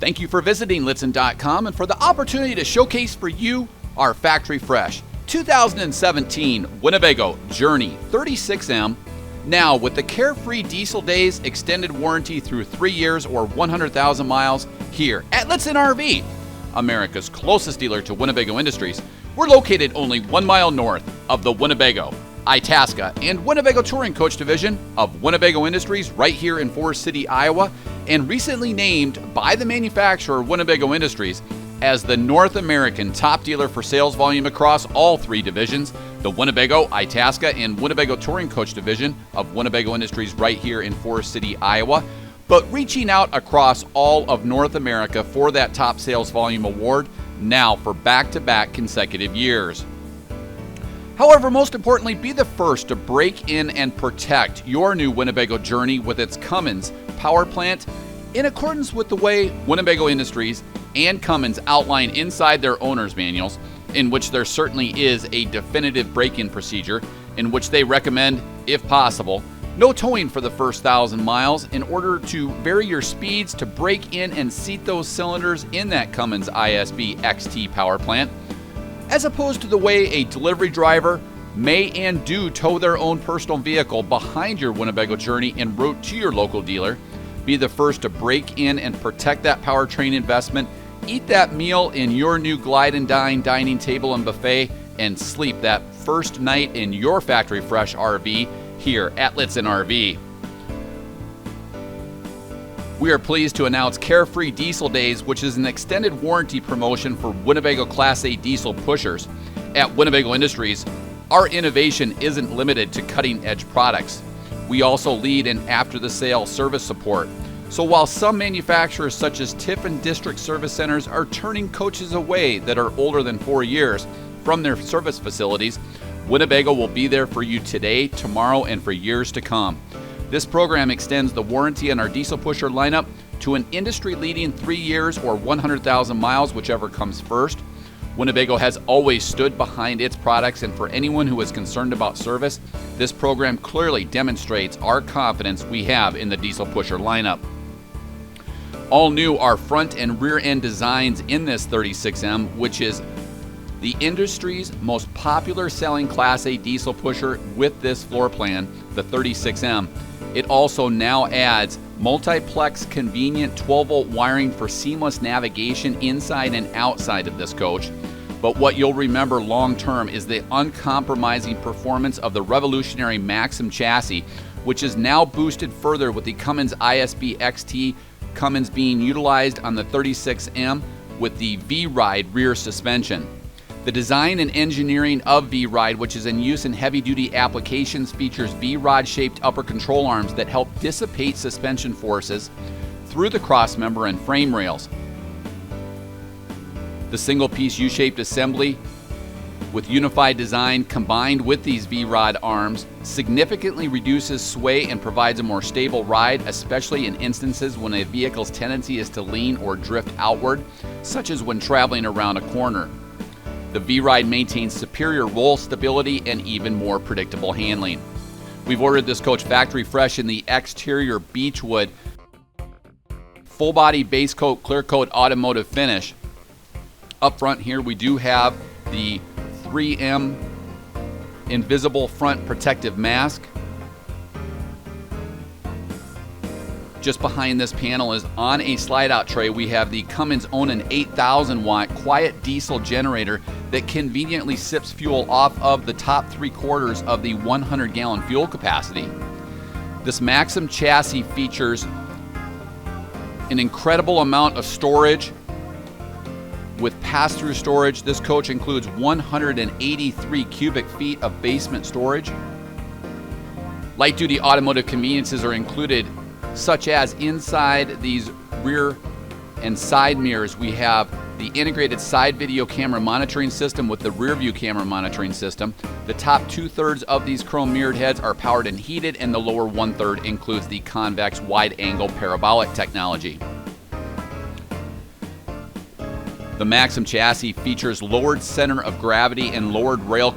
Thank you for visiting Lichtsinn.com and for the opportunity to showcase for you our factory fresh 2017 Winnebago Journey 36M, now with the Carefree Diesel Days extended warranty through 3 years or 100,000 miles here at Lichtsinn RV, America's closest dealer to Winnebago Industries. We're located only 1 mile north of the Winnebago, Itasca, and Winnebago Touring Coach Division of Winnebago Industries right here in Forest City, Iowa, and recently named by the manufacturer Winnebago Industries as the North American top dealer for sales volume across all 3 divisions, the Winnebago, Itasca, and Winnebago Touring Coach Division of Winnebago Industries right here in Forest City, Iowa, but reaching out across all of North America for that top sales volume award now for back-to-back consecutive years. However, most importantly, be the first to break in and protect your new Winnebago Journey with its Cummins power plant in accordance with the way Winnebago Industries and Cummins outline inside their owner's manuals, in which there certainly is a definitive break-in procedure in which they recommend, if possible, no towing for the first 1,000 miles in order to vary your speeds to break in and seat those cylinders in that Cummins ISB XT power plant, as opposed to the way a delivery driver may and do tow their own personal vehicle behind your Winnebago Journey en route to your local dealer. Be the first to break in and protect that powertrain investment, eat that meal in your new Glide and Dine dining table and buffet, and sleep that first night in your factory fresh RV here at Lichtsinn RV. We are pleased to announce Carefree Diesel Days, which is an extended warranty promotion for Winnebago Class A diesel pushers. At Winnebago Industries, our innovation isn't limited to cutting-edge products. We also lead in after-the-sale service support. So while some manufacturers such as Tiffin District Service Centers are turning coaches away that are older than 4 years from their service facilities, Winnebago will be there for you today, tomorrow, and for years to come. This program extends the warranty on our diesel pusher lineup to an industry-leading 3 years or 100,000 miles, whichever comes first. Winnebago has always stood behind its products, and for anyone who is concerned about service, this program clearly demonstrates our confidence we have in the diesel pusher lineup. All new are front and rear end designs in this 36M, which is the industry's most popular selling Class A diesel pusher with this floor plan, the 36M. It also now adds multiplex convenient 12-volt wiring for seamless navigation inside and outside of this coach. But what you'll remember long term is the uncompromising performance of the revolutionary Maxim chassis, which is now boosted further with the Cummins ISB XT, Cummins being utilized on the 36M with the V-Ride rear suspension. The design and engineering of V-Ride, which is in use in heavy-duty applications, features V-Rod-shaped upper control arms that help dissipate suspension forces through the crossmember and frame rails. The single-piece U-shaped assembly with unified design combined with these V-Rod arms significantly reduces sway and provides a more stable ride, especially in instances when a vehicle's tendency is to lean or drift outward, such as when traveling around a corner. The V-Ride maintains superior roll stability and even more predictable handling. We've ordered this coach factory fresh in the exterior beechwood, full body base coat, clear coat automotive finish. Up front here we do have the 3M invisible front protective mask. Just behind this panel is on a slide-out tray we have the Cummins own an 8,000 watt quiet diesel generator that conveniently sips fuel off of the top 3/4 of the 100-gallon fuel capacity. This Maxim chassis features an incredible amount of storage with pass-through storage. This coach includes 183 cubic feet of basement storage. Light-duty automotive conveniences are included, such as inside these rear and side mirrors, we have the integrated side video camera monitoring system with the rear view camera monitoring system. The top 2/3 of these chrome mirrored heads are powered and heated, and the lower 1/3 includes the convex wide angle parabolic technology. The Maxim chassis features lowered center of gravity and lowered rail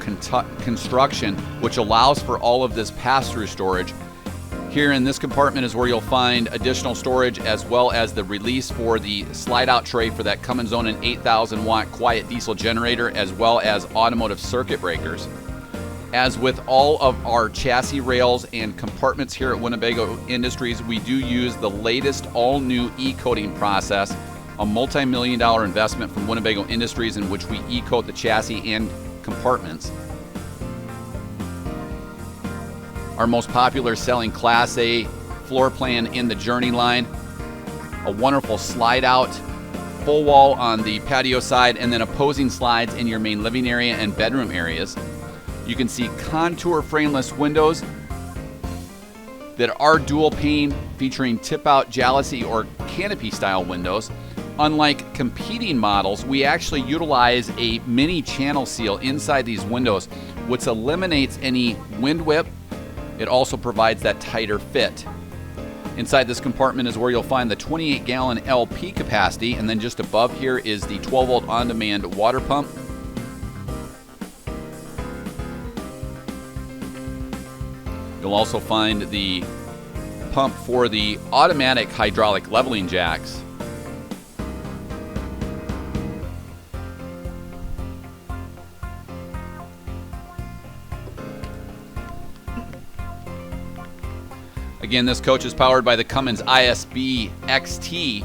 construction, which allows for all of this pass-through storage. Here in this compartment is where you'll find additional storage as well as the release for the slide-out tray for that Cummins own an 8,000 watt quiet diesel generator, as well as automotive circuit breakers. As with all of our chassis rails and compartments here at Winnebago Industries, we do use the latest all-new e-coating process, a multi-million-dollar investment from Winnebago Industries in which we e-coat the chassis and compartments. Our most popular selling Class A floor plan in the Journey line, a wonderful slide out, full wall on the patio side, and then opposing slides in your main living area and bedroom areas. You can see contour frameless windows that are dual pane, featuring tip out jalousie or canopy style windows. Unlike competing models, we actually utilize a mini channel seal inside these windows, which eliminates any wind whip. It also provides that tighter fit. Inside this compartment is where you'll find the 28-gallon LP capacity, and then just above here is the 12-volt on-demand water pump. You'll also find the pump for the automatic hydraulic leveling jacks. Again, this coach is powered by the Cummins ISB XT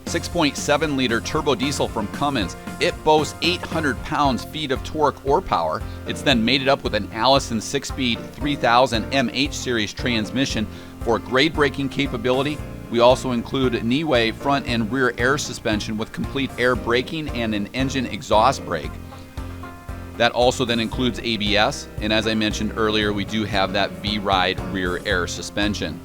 6.7-liter turbo diesel from Cummins. It boasts 800 pounds-feet of torque or power. It's then mated up with an Allison 6-speed 3000 MH series transmission for grade braking capability. We also include knee-way front and rear air suspension with complete air braking and an engine exhaust brake. That also then includes ABS, and as I mentioned earlier, we do have that V-Ride rear air suspension.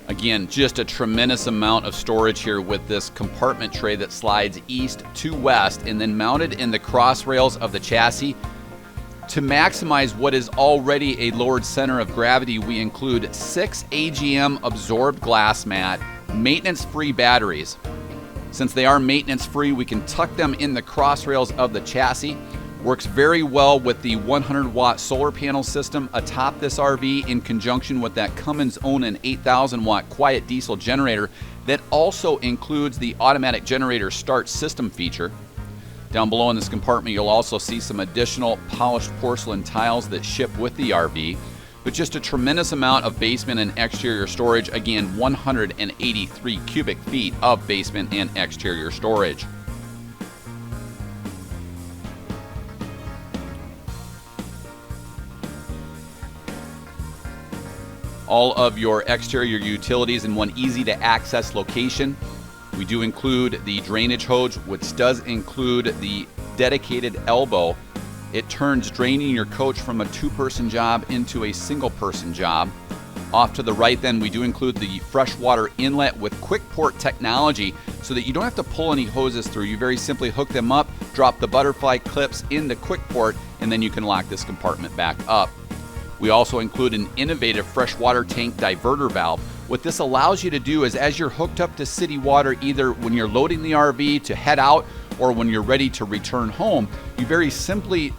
Again, just a tremendous amount of storage here with this compartment tray that slides east to west and then mounted in the cross rails of the chassis. To maximize what is already a lowered center of gravity, we include 6 AGM absorbed glass mat, maintenance-free batteries. Since they are maintenance-free, we can tuck them in the cross rails of the chassis. Works very well with the 100-watt solar panel system atop this RV in conjunction with that Cummins own an 8,000-watt quiet diesel generator that also includes the automatic generator start system feature. Down below in this compartment, you'll also see some additional polished porcelain tiles that ship with the RV, but just a tremendous amount of basement and exterior storage. Again, 183 cubic feet of basement and exterior storage. All of your exterior utilities in one easy to access location. We do include the drainage hose, which does include the dedicated elbow. It turns draining your coach from a two-person job into a single-person job. Off to the right then, we do include the freshwater inlet with quick port technology so that you don't have to pull any hoses through. You very simply hook them up, drop the butterfly clips into quick port, and then you can lock this compartment back up. We also include an innovative freshwater tank diverter valve. What this allows you to do is, as you're hooked up to city water, either when you're loading the RV to head out or when you're ready to return home, you very simply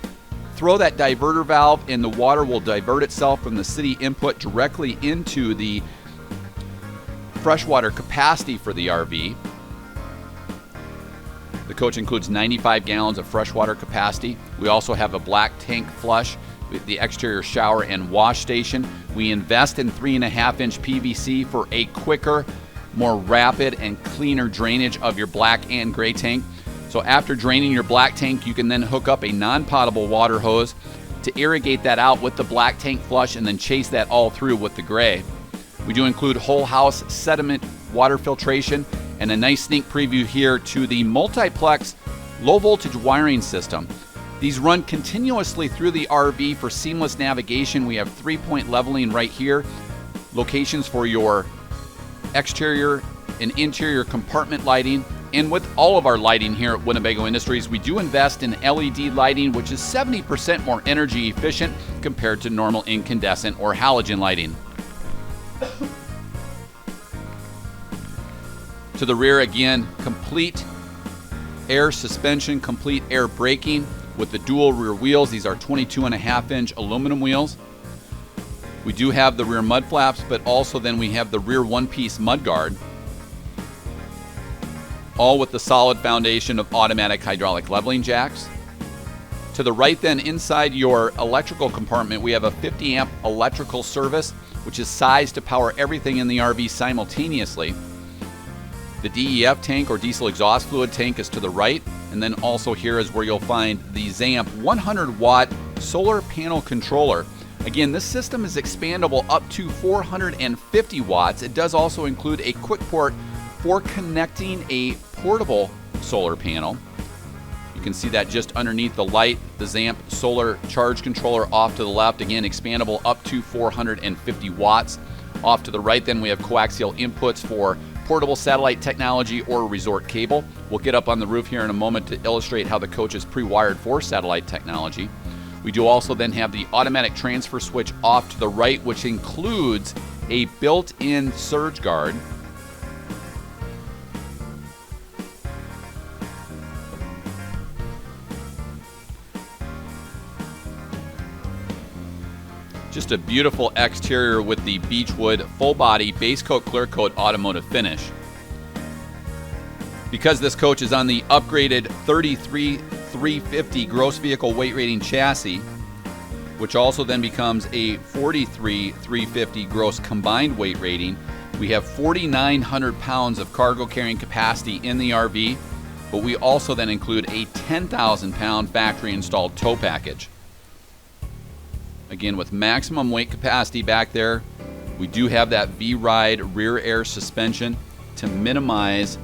throw that diverter valve and the water will divert itself from the city input directly into the freshwater capacity for the RV. The coach includes 95 gallons of freshwater capacity. We also have a black tank flush with the exterior shower and wash station. We invest in 3.5-inch PVC for a quicker, more rapid and cleaner drainage of your black and gray tank. So after draining your black tank, you can then hook up a non-potable water hose to irrigate that out with the black tank flush and then chase that all through with the gray. We do include whole house sediment water filtration and a nice sneak preview here to the multiplex low voltage wiring system. These run continuously through the RV for seamless navigation. We have 3-point leveling right here, locations for your exterior and interior compartment lighting. And with all of our lighting here at Winnebago Industries, we do invest in LED lighting, which is 70% more energy efficient compared to normal incandescent or halogen lighting. To the rear again, complete air suspension, complete air braking with the dual rear wheels. These are 22.5-inch aluminum wheels. We do have the rear mud flaps, but also then we have the rear one-piece mud guard, all with the solid foundation of automatic hydraulic leveling jacks. To the right then, inside your electrical compartment, we have a 50 amp electrical service, which is sized to power everything in the RV simultaneously. The DEF tank, or diesel exhaust fluid tank, is to the right, and then also here is where you'll find the ZAMP 100 watt solar panel controller. Again, this system is expandable up to 450 watts. It does also include a quick port for connecting a portable solar panel. You can see that just underneath the light, the ZAMP solar charge controller off to the left, again expandable up to 450 watts. Off to the right then we have coaxial inputs for portable satellite technology or resort cable. We'll get up on the roof here in a moment to illustrate how the coach is pre-wired for satellite technology. We do also then have the automatic transfer switch off to the right, which includes a built-in surge guard. Just a beautiful exterior with the Beechwood full body base coat clear coat automotive finish. Because this coach is on the upgraded 33,350 gross vehicle weight rating chassis, which also then becomes a 43,350 gross combined weight rating, we have 4,900 pounds of cargo carrying capacity in the RV, but we also then include a 10,000 pound factory installed tow package. Again, with maximum weight capacity back there, we do have that V-Ride rear air suspension to minimize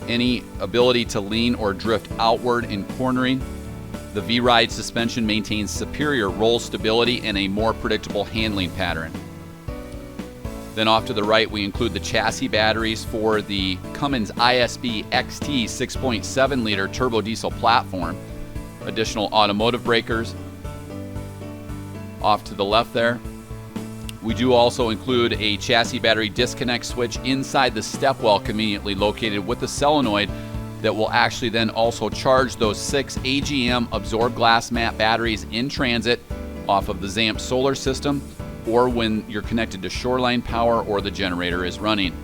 any ability to lean or drift outward in cornering. The V-Ride suspension maintains superior roll stability and a more predictable handling pattern. Then off to the right, we include the chassis batteries for the Cummins ISB XT 6.7 liter turbo diesel platform, additional automotive breakers. Off to the left there, we do also include a chassis battery disconnect switch inside the stepwell, conveniently located with the solenoid that will actually then also charge those 6 AGM absorbed glass mat batteries in transit off of the ZAMP solar system, or when you're connected to shoreline power or the generator is running.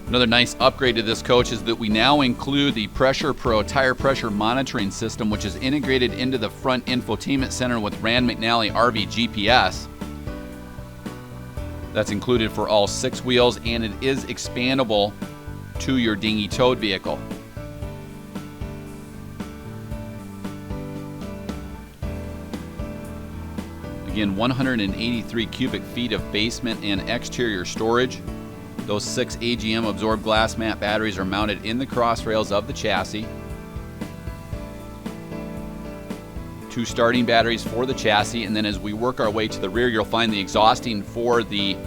Another nice upgrade to this coach is that we now include the Pressure Pro tire pressure monitoring system, which is integrated into the front infotainment center with Rand McNally RV GPS. That's included for all 6 wheels, and it is expandable to your dinghy towed vehicle. Again, 183 cubic feet of basement and exterior storage. Those 6 AGM absorbed glass mat batteries are mounted in the cross rails of the chassis. 2 starting batteries for the chassis, and then as we work our way to the rear, you'll find the exhausting for the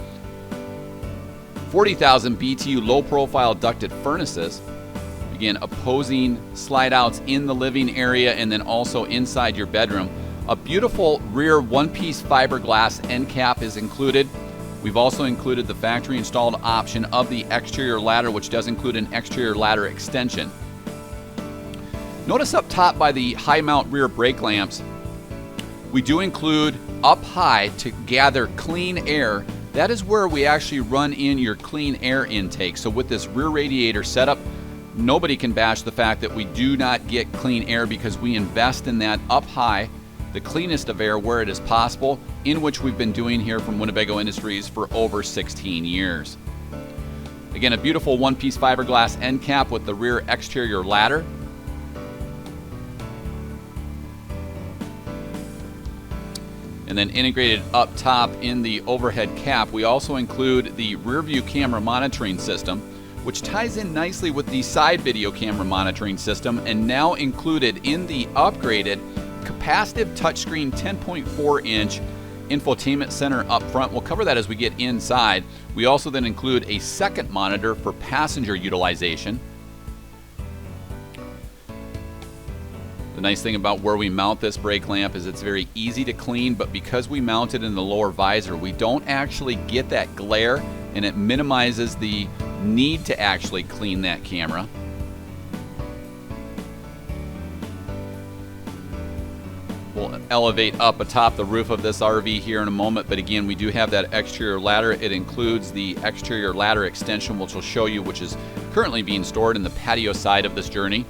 40,000 BTU low-profile ducted furnaces. Again, opposing slide-outs in the living area and then also inside your bedroom. A beautiful rear one-piece fiberglass end cap is included. We've also included the factory installed option of the exterior ladder, which does include an exterior ladder extension. Notice up top by the high mount rear brake lamps, we do include up high to gather clean air. That is where we actually run in your clean air intake. So with this rear radiator setup, nobody can bash the fact that we do not get clean air, because we invest in that up high, the cleanest of air where it is possible, in which we've been doing here from Winnebago Industries for over 16 years. Again, a beautiful one-piece fiberglass end cap with the rear exterior ladder. And then integrated up top in the overhead cap, we also include the rear view camera monitoring system, which ties in nicely with the side video camera monitoring system, and now included in the upgraded capacitive touchscreen 10.4-inch infotainment center up front. We'll cover that as we get inside. We also then include a second monitor for passenger utilization. The nice thing about where we mount this brake lamp is it's very easy to clean, but because we mount it in the lower visor, we don't actually get that glare, and it minimizes the need to actually clean that camera. We'll elevate up atop the roof of this RV here in a moment, but again, we do have that exterior ladder. It includes the exterior ladder extension, which will show you, which is currently being stored in the patio side of this Journey.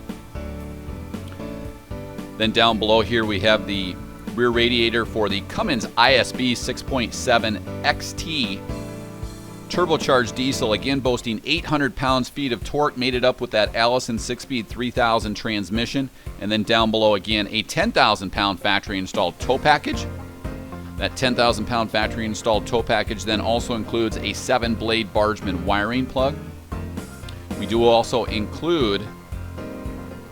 Then down below here we have the rear radiator for the Cummins ISB 6.7 XT turbocharged diesel, again boasting 800 pounds-feet of torque, made it up with that Allison 6-speed 3000 transmission. And then down below again a 10,000-pound factory installed tow package. That 10,000-pound factory installed tow package then also includes a 7-blade Bargeman wiring plug. We do also include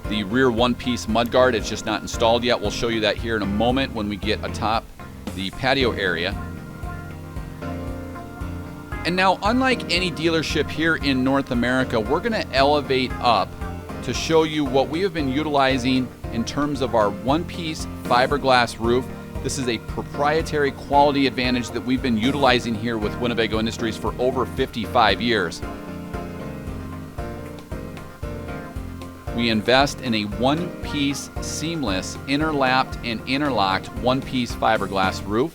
the rear one-piece mudguard. It's just not installed yet. We'll show you that here in a moment when we get atop the patio area. And now, unlike any dealership here in North America, we're going to elevate up to show you what we have been utilizing in terms of our one-piece fiberglass roof. This is a proprietary quality advantage that we've been utilizing here with Winnebago Industries for over 55 years. We invest in a one-piece seamless, interlapped and interlocked one-piece fiberglass roof.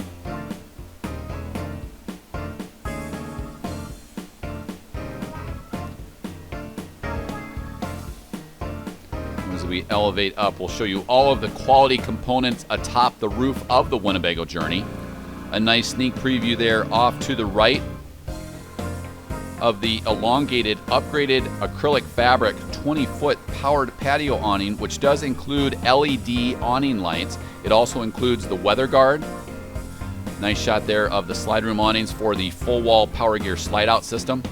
As we elevate up, we'll show you all of the quality components atop the roof of the Winnebago Journey. A nice sneak preview there off to the right of the elongated, upgraded acrylic fabric 20-foot powered patio awning, which does include LED awning lights. It also includes the weather guard. Nice shot there of the slide room awnings for the full wall power gear slide out system.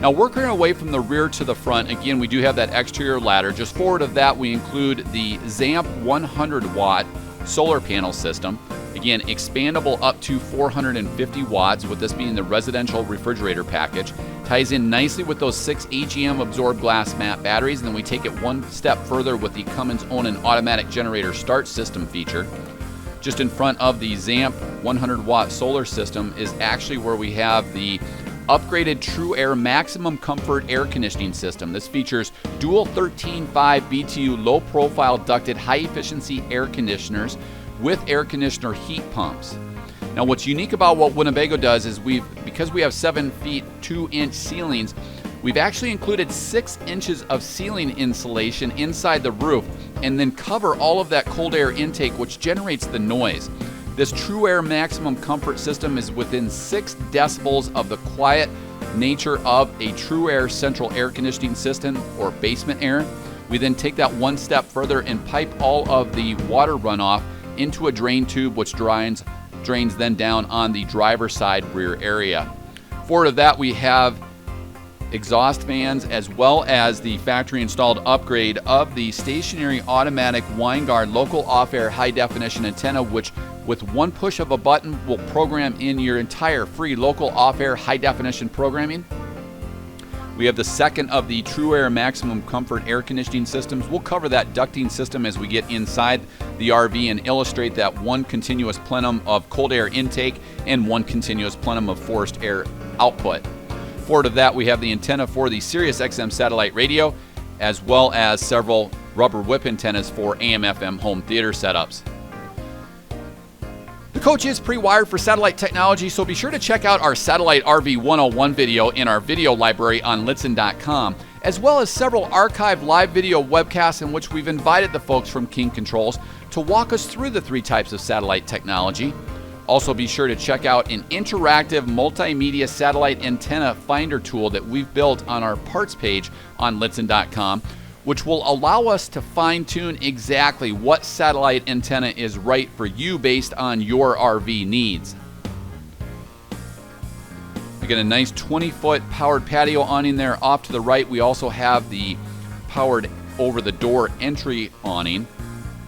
Now, working our way from the rear to the front, again, we do have that exterior ladder. Just forward of that, we include the ZAMP 100-watt solar panel system. Again, expandable up to 450 watts, with this being the residential refrigerator package. Ties in nicely with those 6 AGM absorbed glass mat batteries, and then we take it one step further with the Cummins own an automatic generator start system feature. Just in front of the ZAMP 100-watt solar system is actually where we have the upgraded True Air Maximum Comfort air conditioning system. This features dual 13.5 BTU low-profile ducted high-efficiency air conditioners with air conditioner heat pumps. Now, what's unique about what Winnebago does is because we have 7 feet 2-inch ceilings, we've actually included 6 inches of ceiling insulation inside the roof and then cover all of that cold air intake, which generates the noise. This True Air Maximum Comfort system is within 6 decibels of the quiet nature of a True Air central air conditioning system or basement air. We then take that one step further and pipe all of the water runoff into a drain tube, which drains then down on the driver's side rear area. Forward of that, we have exhaust fans as well as the factory installed upgrade of the stationary automatic Winegard local off-air high definition antenna, which with one push of a button will program in your entire free local off-air high definition programming. We have the second of the True Air Maximum Comfort air conditioning systems. We'll cover that ducting system as we get inside the RV and illustrate that one continuous plenum of cold air intake and one continuous plenum of forced air output. Forward of that, we have the antenna for the Sirius XM satellite radio, as well as several rubber whip antennas for AM/FM home theater setups. The coach is pre-wired for satellite technology, so be sure to check out our Satellite RV 101 video in our video library on Lichtsinn.com, as well as several archived live video webcasts in which we've invited the folks from King Controls to walk us through the 3 types of satellite technology. Also, be sure to check out an interactive multimedia satellite antenna finder tool that we've built on our parts page on Lichtsinn.com, which will allow us to fine-tune exactly what satellite antenna is right for you based on your RV needs. We got a nice 20-foot powered patio awning there off to the right. We also have the powered over-the-door entry awning.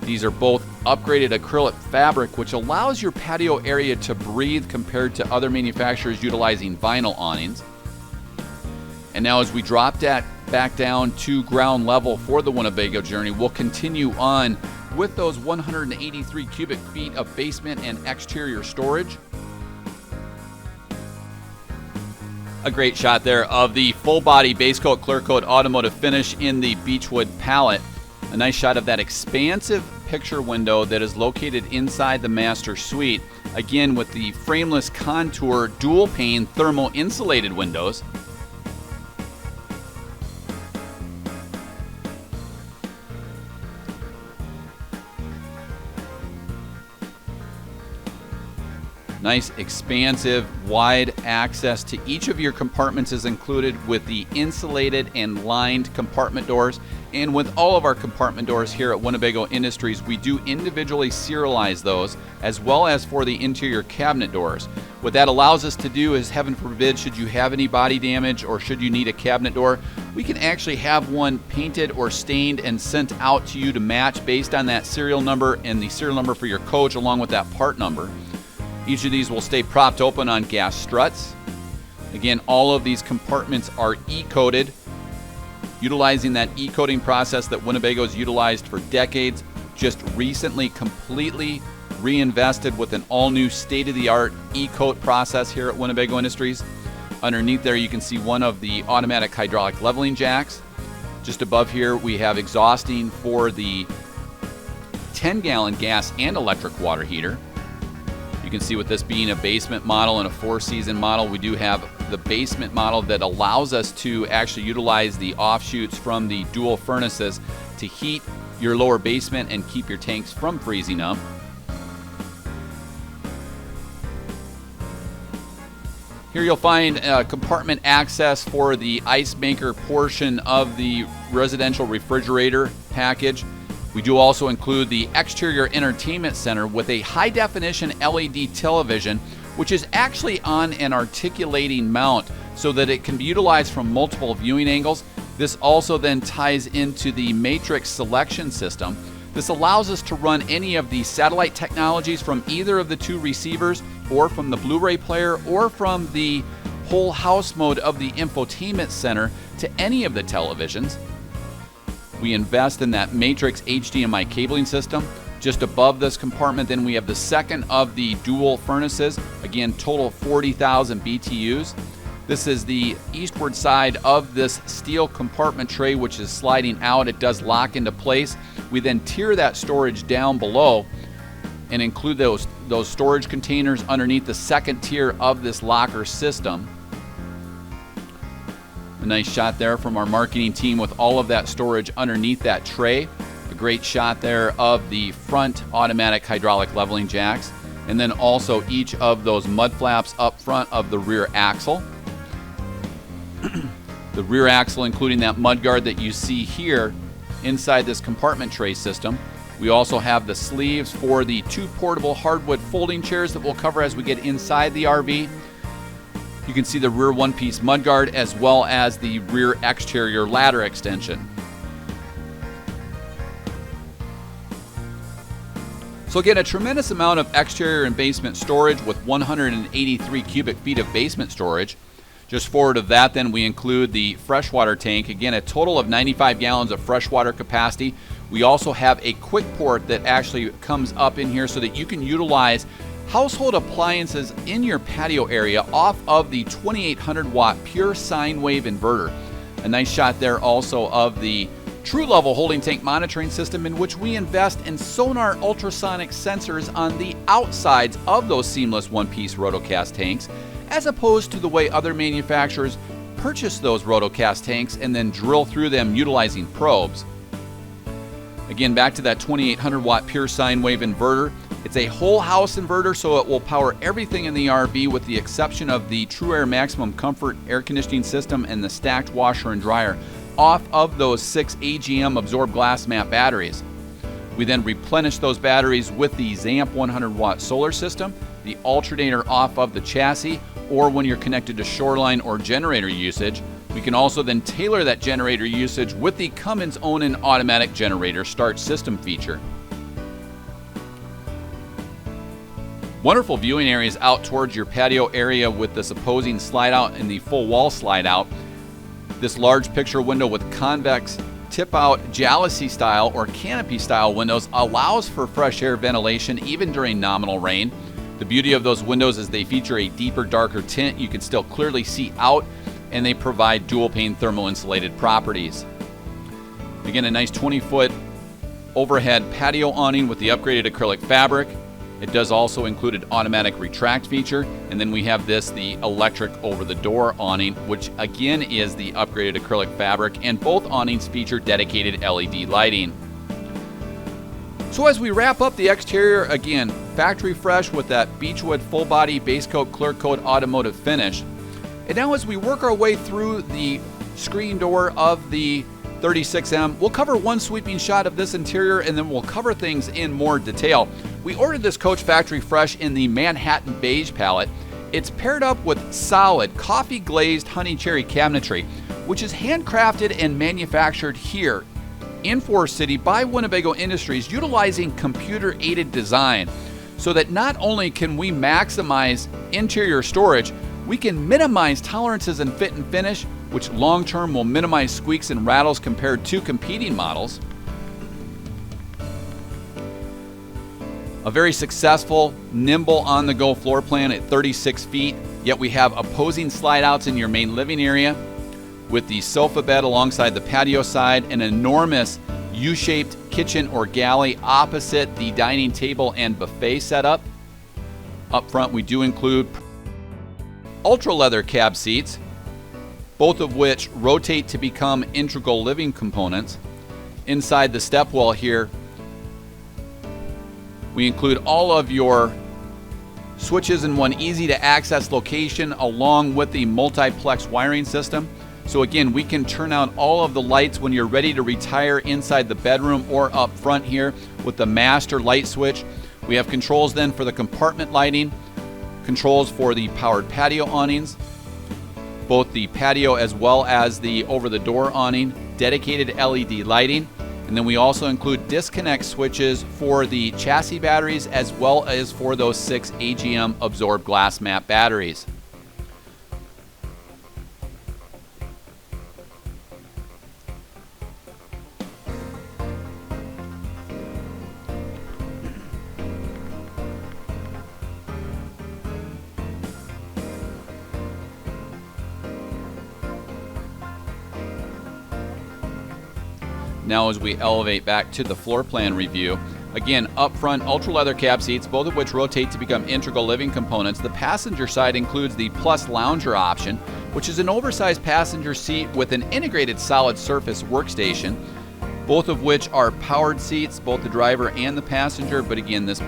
These are both upgraded acrylic fabric, which allows your patio area to breathe compared to other manufacturers utilizing vinyl awnings. And now as we drop that back down to ground level for the Winnebago Journey, we'll continue on with those 183 cubic feet of basement and exterior storage. A great shot there of the full body base coat, clear coat automotive finish in the Beechwood palette. A nice shot of that expansive picture window that is located inside the master suite, again with the frameless contour dual pane thermal insulated windows. Nice, expansive, wide access to each of your compartments is included with the insulated and lined compartment doors. And with all of our compartment doors here at Winnebago Industries, we do individually serialize those, as well as for the interior cabinet doors. What that allows us to do is, heaven forbid, should you have any body damage or should you need a cabinet door, we can actually have one painted or stained and sent out to you to match based on that serial number and the serial number for your coach along with that part number. Each of these will stay propped open on gas struts. Again, all of these compartments are E-coated, utilizing that E-coating process that Winnebago's utilized for decades, just recently completely reinvested with an all-new state-of-the-art E-coat process here at Winnebago Industries. Underneath there you can see one of the automatic hydraulic leveling jacks. Just above here we have exhausting for the 10-gallon gas and electric water heater. You can see with this being a basement model and a 4-season model, we do have the basement model that allows us to actually utilize the offshoots from the dual furnaces to heat your lower basement and keep your tanks from freezing up. Here you'll find compartment access for the ice maker portion of the residential refrigerator package. We do also include the exterior entertainment center with a high-definition LED television, which is actually on an articulating mount so that it can be utilized from multiple viewing angles. This also then ties into the matrix selection system. This allows us to run any of the satellite technologies from either of the two receivers, or from the Blu-ray player, or from the whole house mode of the infotainment center to any of the televisions. We invest in that matrix HDMI cabling system. Just above this compartment, then we have the second of the dual furnaces. Again, total 40,000 BTUs. This is the eastward side of this steel compartment tray, which is sliding out. It does lock into place. We then tier that storage down below and include those storage containers underneath the second tier of this locker system. A nice shot there from our marketing team with all of that storage underneath that tray. A great shot there of the front automatic hydraulic leveling jacks, and then also each of those mud flaps up front of the rear axle. The rear axle including that mud guard that you see here inside this compartment tray system. We also have the sleeves for the two portable hardwood folding chairs that we'll cover as we get inside the RV. You can see the rear one-piece mudguard as well as the rear exterior ladder extension. So again, a tremendous amount of exterior and basement storage with 183 cubic feet of basement storage. Just forward of that, then we include the freshwater tank. Again, a total of 95 gallons of freshwater capacity. We also have a quick port that actually comes up in here so that you can utilize household appliances in your patio area off of the 2800 watt pure sine wave inverter. A nice shot there also of the true level holding tank monitoring system, in which we invest in sonar ultrasonic sensors on the outsides of those seamless one-piece rotocast tanks, as opposed to the way other manufacturers purchase those rotocast tanks and then drill through them utilizing probes. Again, back to that 2800 watt pure sine wave inverter. It's a whole house inverter, so it will power everything in the RV with the exception of the True Air Maximum Comfort air conditioning system and the stacked washer and dryer off of those 6 AGM absorbed glass mat batteries. We then replenish those batteries with the ZAMP 100 watt solar system, the alternator off of the chassis, or when you're connected to shoreline or generator usage. We can also then tailor that generator usage with the Cummins Onan automatic generator start system feature. Wonderful viewing areas out towards your patio area with this opposing slide out and the full wall slide out. This large picture window with convex tip out jalousie style or canopy style windows allows for fresh air ventilation even during nominal rain. The beauty of those windows is they feature a deeper, darker tint. You can still clearly see out, and they provide dual pane thermal insulated properties. Again, a nice 20-foot overhead patio awning with the upgraded acrylic fabric. It does also include an automatic retract feature. And then we have the electric over-the-door awning, which again is the upgraded acrylic fabric, and both awnings feature dedicated LED lighting. So as we wrap up the exterior, again, factory fresh with that beechwood full body base coat, clear coat automotive finish. And now as we work our way through the screen door of the 36M, we'll cover one sweeping shot of this interior, and then we'll cover things in more detail. We ordered this coach factory fresh in the Manhattan beige palette. It's paired up with solid coffee glazed honey cherry cabinetry, which is handcrafted and manufactured here in Forest City by Winnebago Industries, utilizing computer-aided design, so that not only can we maximize interior storage, we can minimize tolerances in fit and finish, which long-term will minimize squeaks and rattles compared to competing models. A very successful, nimble on-the-go floor plan at 36 feet, yet we have opposing slide-outs in your main living area, with the sofa bed alongside the patio side, an enormous U-shaped kitchen or galley opposite the dining table and buffet setup. Up front, we do include ultra leather cab seats, both of which rotate to become integral living components. Inside the stepwell here, we include all of your switches in one easy to access location, along with the multiplex wiring system. So again, we can turn on all of the lights when you're ready to retire inside the bedroom or up front here with the master light switch. We have controls then for the compartment lighting, controls for the powered patio awnings, both the patio as well as the over-the-door awning, dedicated LED lighting, and then we also include disconnect switches for the chassis batteries as well as for those 6 AGM absorbed glass mat batteries. Now as we elevate back to the floor plan review, again, up front, ultra leather cab seats, both of which rotate to become integral living components. The passenger side includes the Plus Lounger option, which is an oversized passenger seat with an integrated solid surface workstation, both of which are powered seats, both the driver and the passenger, but again, this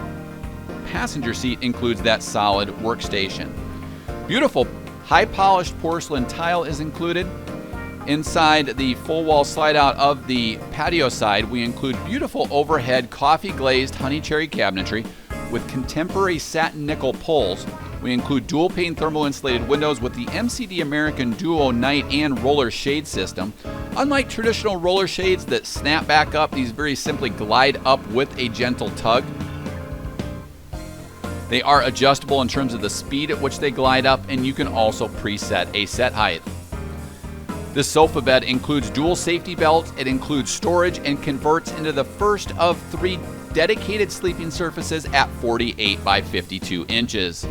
passenger seat includes that solid workstation. Beautiful high polished porcelain tile is included. Inside the full wall slide out of the patio side, we include beautiful overhead coffee glazed honey cherry cabinetry with contemporary satin nickel pulls. We include dual pane thermal insulated windows with the MCD American Duo night and roller shade system. Unlike traditional roller shades that snap back up, these very simply glide up with a gentle tug. They are adjustable in terms of the speed at which they glide up, and you can also preset a set height. This sofa bed includes dual safety belts, it includes storage, and converts into the first of 3 dedicated sleeping surfaces at 48 by 52 inches.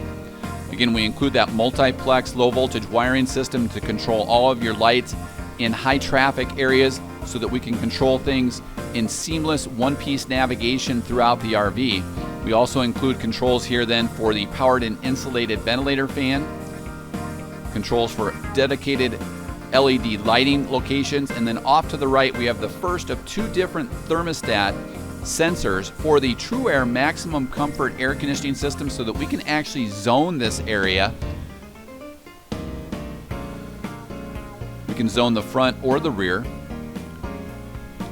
Again, we include that multiplex low voltage wiring system to control all of your lights in high traffic areas so that we can control things in seamless one-piece navigation throughout the RV. We also include controls here then for the powered and insulated ventilator fan, controls for dedicated LED lighting locations, and then off to the right we have the first of 2 different thermostat sensors for the TrueAir maximum comfort air conditioning system so that we can actually zone this area. We can zone the front or the rear.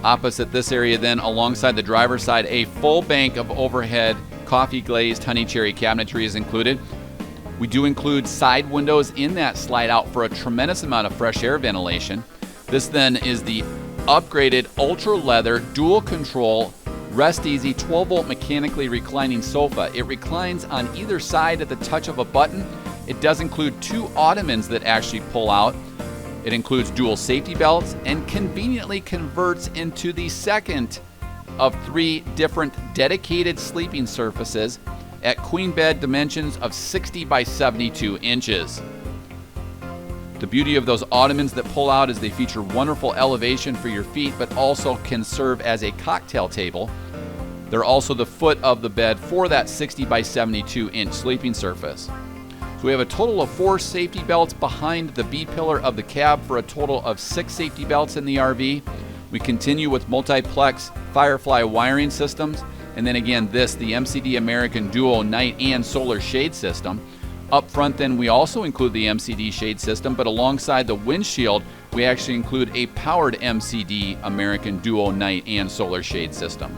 Opposite this area then, alongside the driver's side, a full bank of overhead coffee glazed honey cherry cabinetry is included. We do include side windows in that slide out for a tremendous amount of fresh air ventilation. This then is the upgraded ultra leather dual control rest easy 12 volt mechanically reclining sofa. It reclines on either side at the touch of a button. It does include 2 ottomans that actually pull out. It includes dual safety belts and conveniently converts into the second of 3 different dedicated sleeping surfaces at queen bed dimensions of 60 by 72 inches. The beauty of those ottomans that pull out is they feature wonderful elevation for your feet, but also can serve as a cocktail table. They're also the foot of the bed for that 60 by 72 inch sleeping surface. So we have a total of 4 safety belts behind the B pillar of the cab for a total of 6 safety belts in the RV. We continue with multiplex Firefly wiring systems. And then again, the MCD American Duo night and solar shade system. Up front then we also include the MCD shade system, but alongside the windshield, we actually include a powered MCD American Duo night and solar shade system.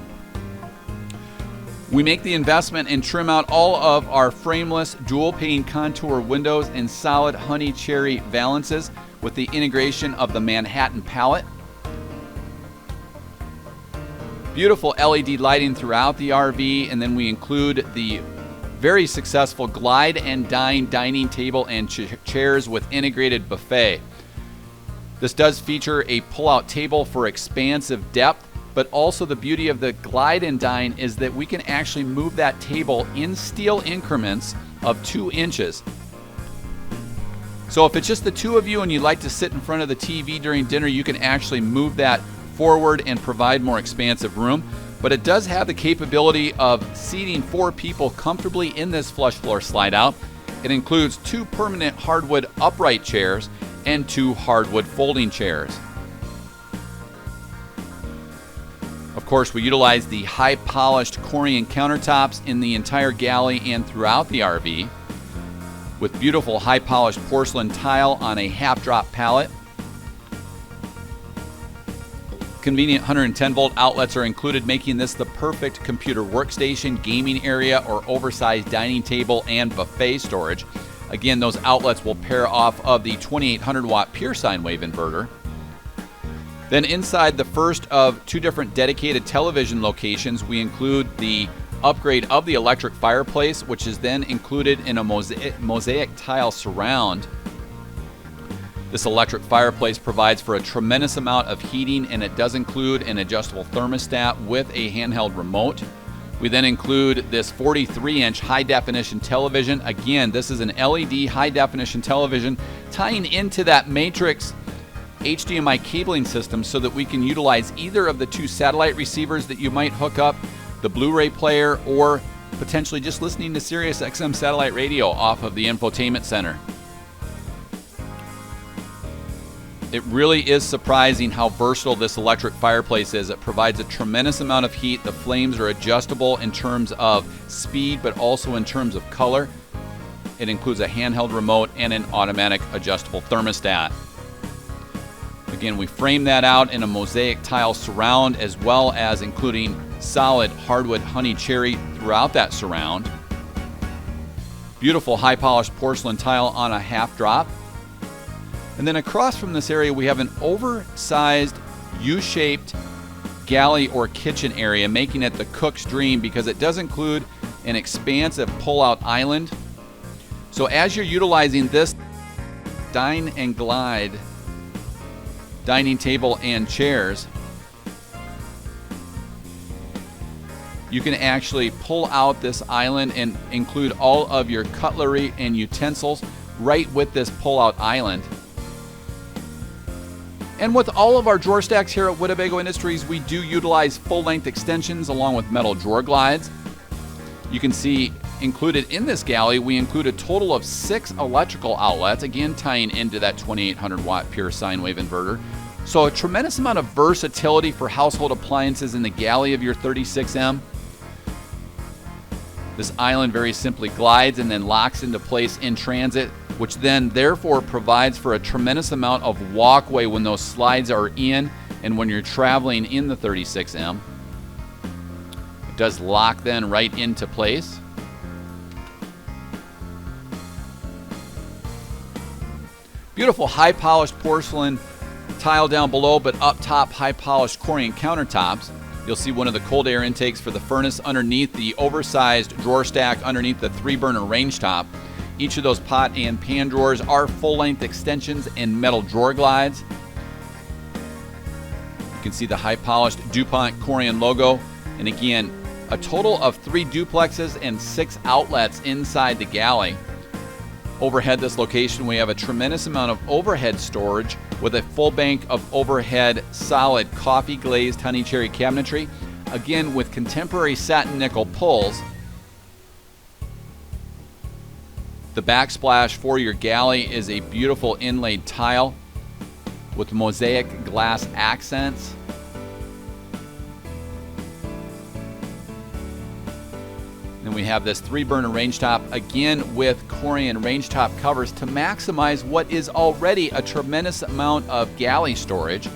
We make the investment and trim out all of our frameless dual pane contour windows in solid honey cherry valances with the integration of the Manhattan palette. Beautiful LED lighting throughout the RV, and then we include the very successful Glide and Dine dining table and chairs with integrated buffet. This does feature a pull-out table for expansive depth, but also the beauty of the Glide and Dine is that we can actually move that table in steel increments of 2 inches. So if it's just the two of you and you like to sit in front of the TV during dinner, you can actually move that forward and provide more expansive room. But it does have the capability of seating 4 people comfortably in this flush floor slide out. It includes 2 permanent hardwood upright chairs and 2 hardwood folding chairs. Of course, we utilize the high polished Corian countertops in the entire galley and throughout the RV, with beautiful high polished porcelain tile on a half drop pallet. Convenient 110 volt outlets are included, making this the perfect computer workstation, gaming area, or oversized dining table and buffet storage. Again, those outlets will pair off of the 2800 watt pure sine wave inverter. Then inside the first of 2 different dedicated television locations, we include the upgrade of the electric fireplace, which is then included in a mosaic tile surround. This electric fireplace provides for a tremendous amount of heating, and it does include an adjustable thermostat with a handheld remote. We then include this 43-inch high-definition television. Again, this is an LED high-definition television tying into that Matrix HDMI cabling system so that we can utilize either of the 2 satellite receivers that you might hook up, the Blu-ray player, or potentially just listening to Sirius XM satellite radio off of the infotainment center. It really is surprising how versatile this electric fireplace is. It provides a tremendous amount of heat. The flames are adjustable in terms of speed, but also in terms of color. It includes a handheld remote and an automatic adjustable thermostat. Again, we frame that out in a mosaic tile surround, as well as including solid hardwood honey cherry throughout that surround. Beautiful high polished porcelain tile on a half drop. And then across from this area, we have an oversized U-shaped galley or kitchen area, making it the cook's dream because it does include an expansive pull-out island. So as you're utilizing this Dine and Glide dining table and chairs, you can actually pull out this island and include all of your cutlery and utensils right with this pull-out island. And with all of our drawer stacks here at Winnebago Industries, we do utilize full-length extensions along with metal drawer glides. You can see included in this galley, we include a total of 6 electrical outlets, again tying into that 2800 watt pure sine wave inverter. So a tremendous amount of versatility for household appliances in the galley of your 36M. This island very simply glides and then locks into place in transit, which then therefore provides for a tremendous amount of walkway when those slides are in and when you're traveling in the 36M. It does lock then right into place. Beautiful high polished porcelain tile down below, but up top high polished Corian countertops. You'll see one of the cold air intakes for the furnace underneath the oversized drawer stack underneath the 3-burner range top. Each of those pot and pan drawers are full-length extensions and metal drawer glides. You can see the high-polished DuPont Corian logo. And again, a total of 3 duplexes and 6 outlets inside the galley. Overhead this location, we have a tremendous amount of overhead storage with a full bank of overhead solid coffee glazed honey cherry cabinetry, again with contemporary satin nickel pulls. The backsplash for your galley is a beautiful inlaid tile with mosaic glass accents. Then we have this 3-burner range top, again with Corian range top covers to maximize what is already a tremendous amount of galley storage.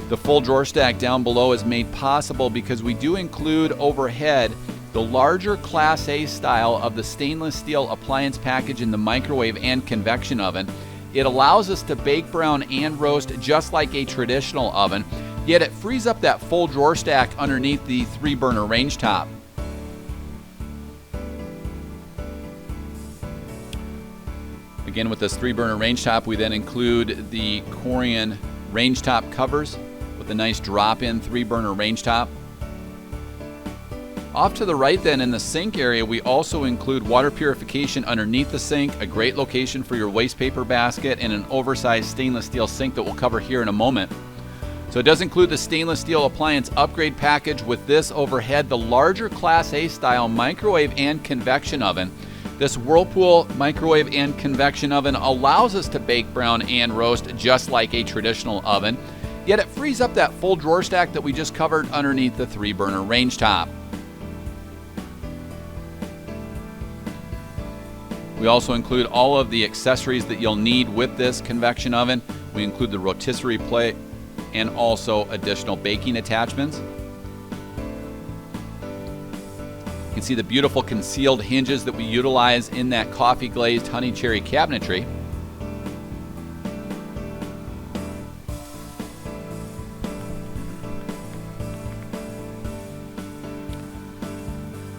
The full drawer stack down below is made possible because we do include overhead the larger Class A style of the stainless steel appliance package in the microwave and convection oven. It allows us to bake, brown, and roast just like a traditional oven, yet it frees up that full drawer stack underneath the 3-burner range top. Again, with this 3-burner range top, we then include the Corian range top covers with a nice drop-in 3-burner range top. Off to the right then in the sink area, we also include water purification underneath the sink, a great location for your waste paper basket, and an oversized stainless steel sink that we'll cover here in a moment. So it does include the stainless steel appliance upgrade package with this overhead, the larger Class A style microwave and convection oven. This Whirlpool microwave and convection oven allows us to bake, brown, and roast just like a traditional oven, yet it frees up that full drawer stack that we just covered underneath the 3-burner range top. We also include all of the accessories that you'll need with this convection oven. We include the rotisserie plate and also additional baking attachments. You can see the beautiful concealed hinges that we utilize in that coffee glazed honey cherry cabinetry.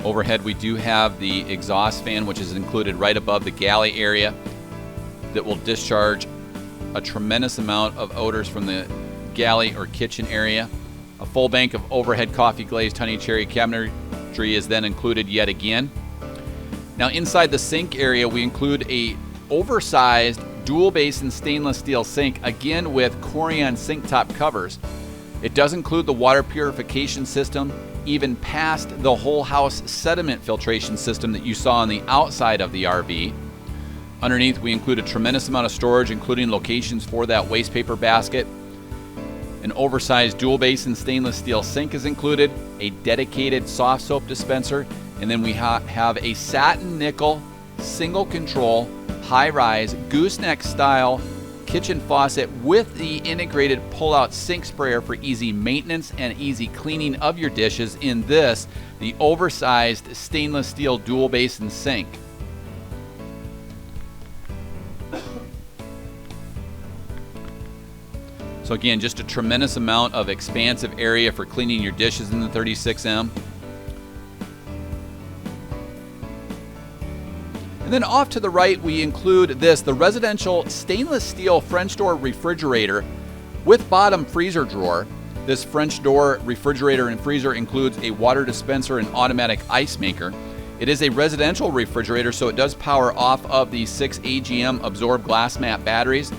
Overhead, we do have the exhaust fan, which is included right above the galley area, that will discharge a tremendous amount of odors from the galley or kitchen area. A full bank of overhead coffee glazed honey cherry cabinetry is then included yet again. Now inside the sink area, we include a oversized dual basin stainless steel sink, again with Corian sink top covers. It does include the water purification system, even past the whole house sediment filtration system that you saw on the outside of the RV. Underneath, we include a tremendous amount of storage, including locations for that waste paper basket. An oversized dual basin stainless steel sink is included, a dedicated soft soap dispenser, and then we have a satin nickel single control high-rise gooseneck style kitchen faucet with the integrated pull-out sink sprayer for easy maintenance and easy cleaning of your dishes in this, the oversized stainless steel dual basin sink. So again, just a tremendous amount of expansive area for cleaning your dishes in the 36M. And then off to the right, we include this, the residential stainless steel French door refrigerator with bottom freezer drawer. This French door refrigerator and freezer includes a water dispenser and automatic ice maker. It is a residential refrigerator, so it does power off of the 6 AGM absorbed glass mat batteries,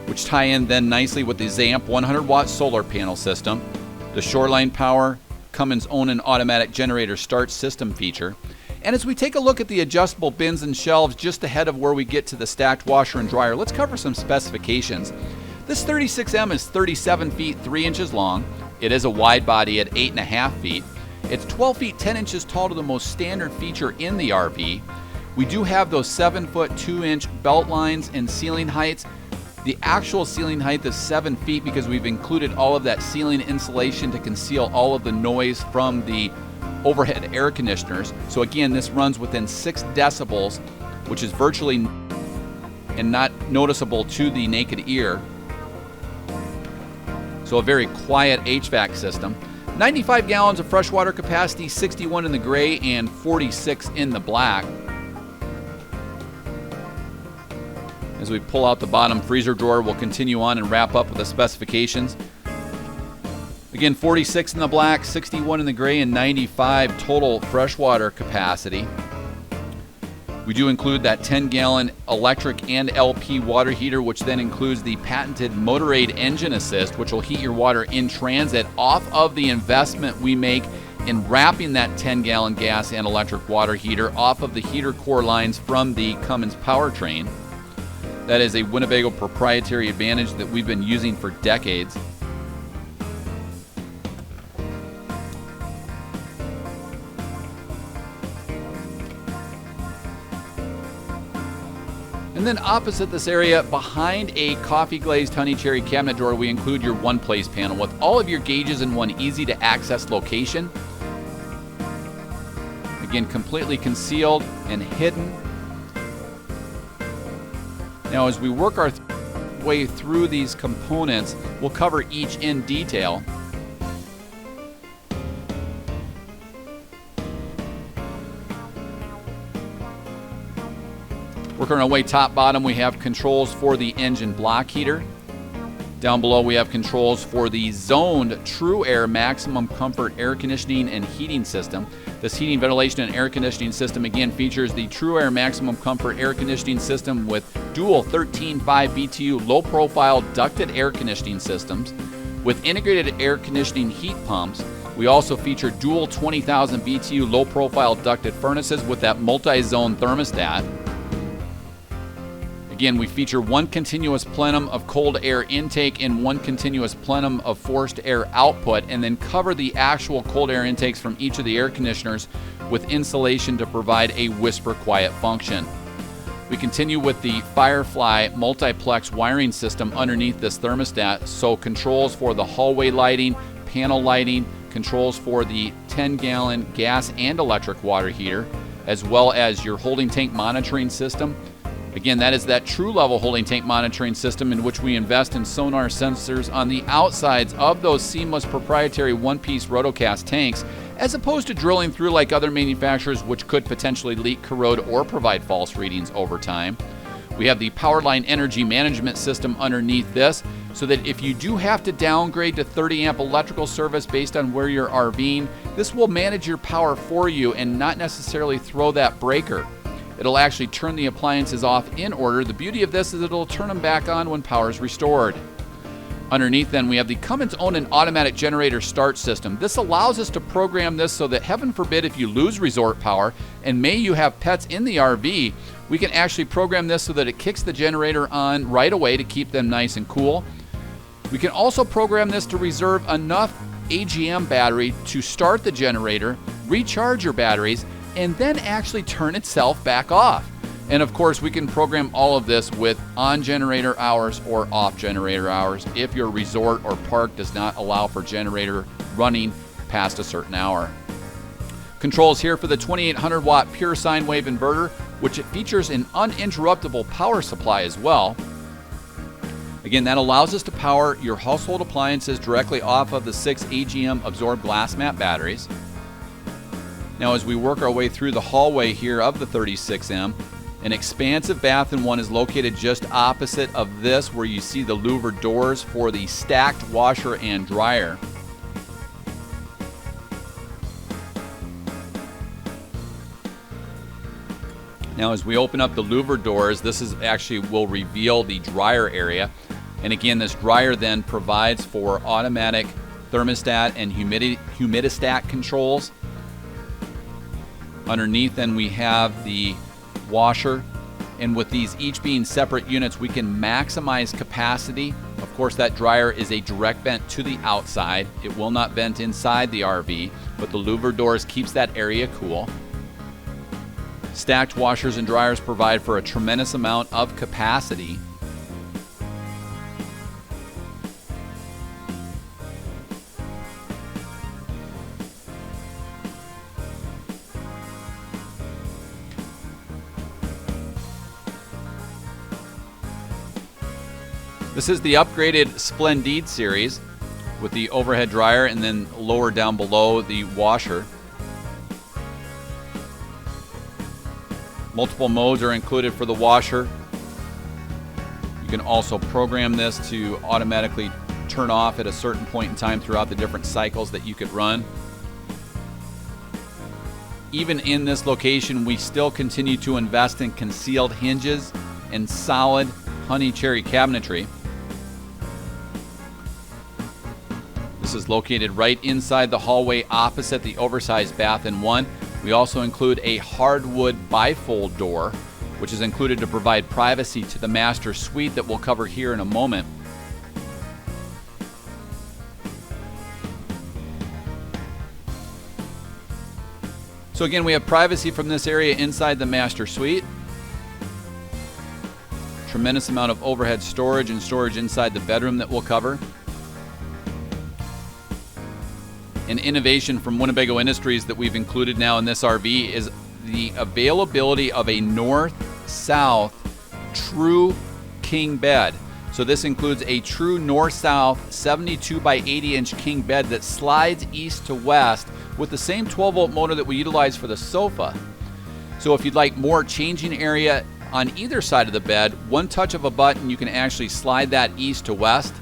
which tie in then nicely with the ZAMP 100-watt solar panel system, the Shoreline Power Cummins own and automatic generator start system feature. And as we take a look at the adjustable bins and shelves just ahead of where we get to the stacked washer and dryer, let's cover some specifications. This 36M is 37 feet 3 inches long. It is a wide body at 8.5 feet. It's 12 feet 10 inches tall to the most standard feature in the RV. We do have those 7-foot 2-inch belt lines and ceiling heights. The actual ceiling height is 7 feet because we've included all of that ceiling insulation to conceal all of the noise from the overhead air conditioners. So again, this runs within 6 decibels, which is virtually and not noticeable to the naked ear. So a very quiet HVAC system. 95 gallons of freshwater capacity, 61 in the gray and 46 in the black. As we pull out the bottom freezer drawer, we'll continue on and wrap up with the specifications. Again, 46 in the black, 61 in the gray, and 95 total freshwater capacity. We do include that 10-gallon electric and LP water heater, which then includes the patented Motorade engine assist, which will heat your water in transit off of the investment we make in wrapping that 10-gallon gas and electric water heater off of the heater core lines from the Cummins powertrain. That is a Winnebago proprietary advantage that we've been using for decades. And then opposite this area, behind a coffee glazed honey cherry cabinet door, we include your one place panel with all of your gauges in one easy to access location. Again, completely concealed and hidden. Now, as we work our way through these components, we'll cover each in detail. Working our way top bottom, we have controls for the engine block heater. Down below, we have controls for the zoned True Air maximum comfort air conditioning and heating system. This heating, ventilation, and air conditioning system again features the True Air maximum comfort air conditioning system with dual 13.5 BTU low profile ducted air conditioning systems with integrated air conditioning heat pumps. We also feature dual 20,000 BTU low profile ducted furnaces with that multi-zone thermostat. Again, we feature one continuous plenum of cold air intake and one continuous plenum of forced air output, and then cover the actual cold air intakes from each of the air conditioners with insulation to provide a whisper quiet function. We continue with the Firefly multiplex wiring system underneath this thermostat, so controls for the hallway lighting, panel lighting, controls for the 10-gallon gas and electric water heater, as well as your holding tank monitoring system. Again, that is that true level holding tank monitoring system in which we invest in sonar sensors on the outsides of those seamless proprietary one-piece rotocast tanks, as opposed to drilling through like other manufacturers, which could potentially leak, corrode, or provide false readings over time. We have the Powerline energy management system underneath this, so that if you do have to downgrade to 30 amp electrical service based on where you're RVing, this will manage your power for you and not necessarily throw that breaker. It'll actually turn the appliances off in order. The beauty of this is it'll turn them back on when power is restored. Underneath then, we have the Cummins owned and automatic generator start system. This allows us to program this so that, heaven forbid, if you lose resort power, and may you have pets in the RV, we can actually program this so that it kicks the generator on right away to keep them nice and cool. We can also program this to reserve enough AGM battery to start the generator, recharge your batteries, and then actually turn itself back off. And of course, we can program all of this with on generator hours or off generator hours if your resort or park does not allow for generator running past a certain hour. Controls here for the 2800 watt pure sine wave inverter, which it features an uninterruptible power supply as well. Again, that allows us to power your household appliances directly off of the 6 AGM absorbed glass mat batteries. Now, as we work our way through the hallway here of the 36M, an expansive bath and one is located just opposite of this, where you see the louvered doors for the stacked washer and dryer. Now, as we open up the louvered doors, this is actually will reveal the dryer area. And again, this dryer then provides for automatic thermostat and humidistat controls. Underneath then we have the washer, and with these each being separate units, we can maximize capacity. Of course, that dryer is a direct vent to the outside. It will not vent inside the RV, but the louvered doors keeps that area cool. Stacked washers and dryers provide for a tremendous amount of capacity. This is the upgraded Splendide series with the overhead dryer, and then lower down below the washer. Multiple modes are included for the washer. You can also program this to automatically turn off at a certain point in time throughout the different cycles that you could run. Even in this location, we still continue to invest in concealed hinges and solid honey cherry cabinetry. This is located right inside the hallway opposite the oversized bath in one. We also include a hardwood bifold door, which is included to provide privacy to the master suite that we'll cover here in a moment. So again, we have privacy from this area inside the master suite. Tremendous amount of overhead storage and storage inside the bedroom that we'll cover. An innovation from Winnebago Industries that we've included now in this RV is the availability of a north-south true king bed. So this includes a true north-south 72 by 80 inch king bed that slides east to west with the same 12-volt motor that we utilize for the sofa. So if you'd like more changing area on either side of the bed, one touch of a button, you can actually slide that east to west.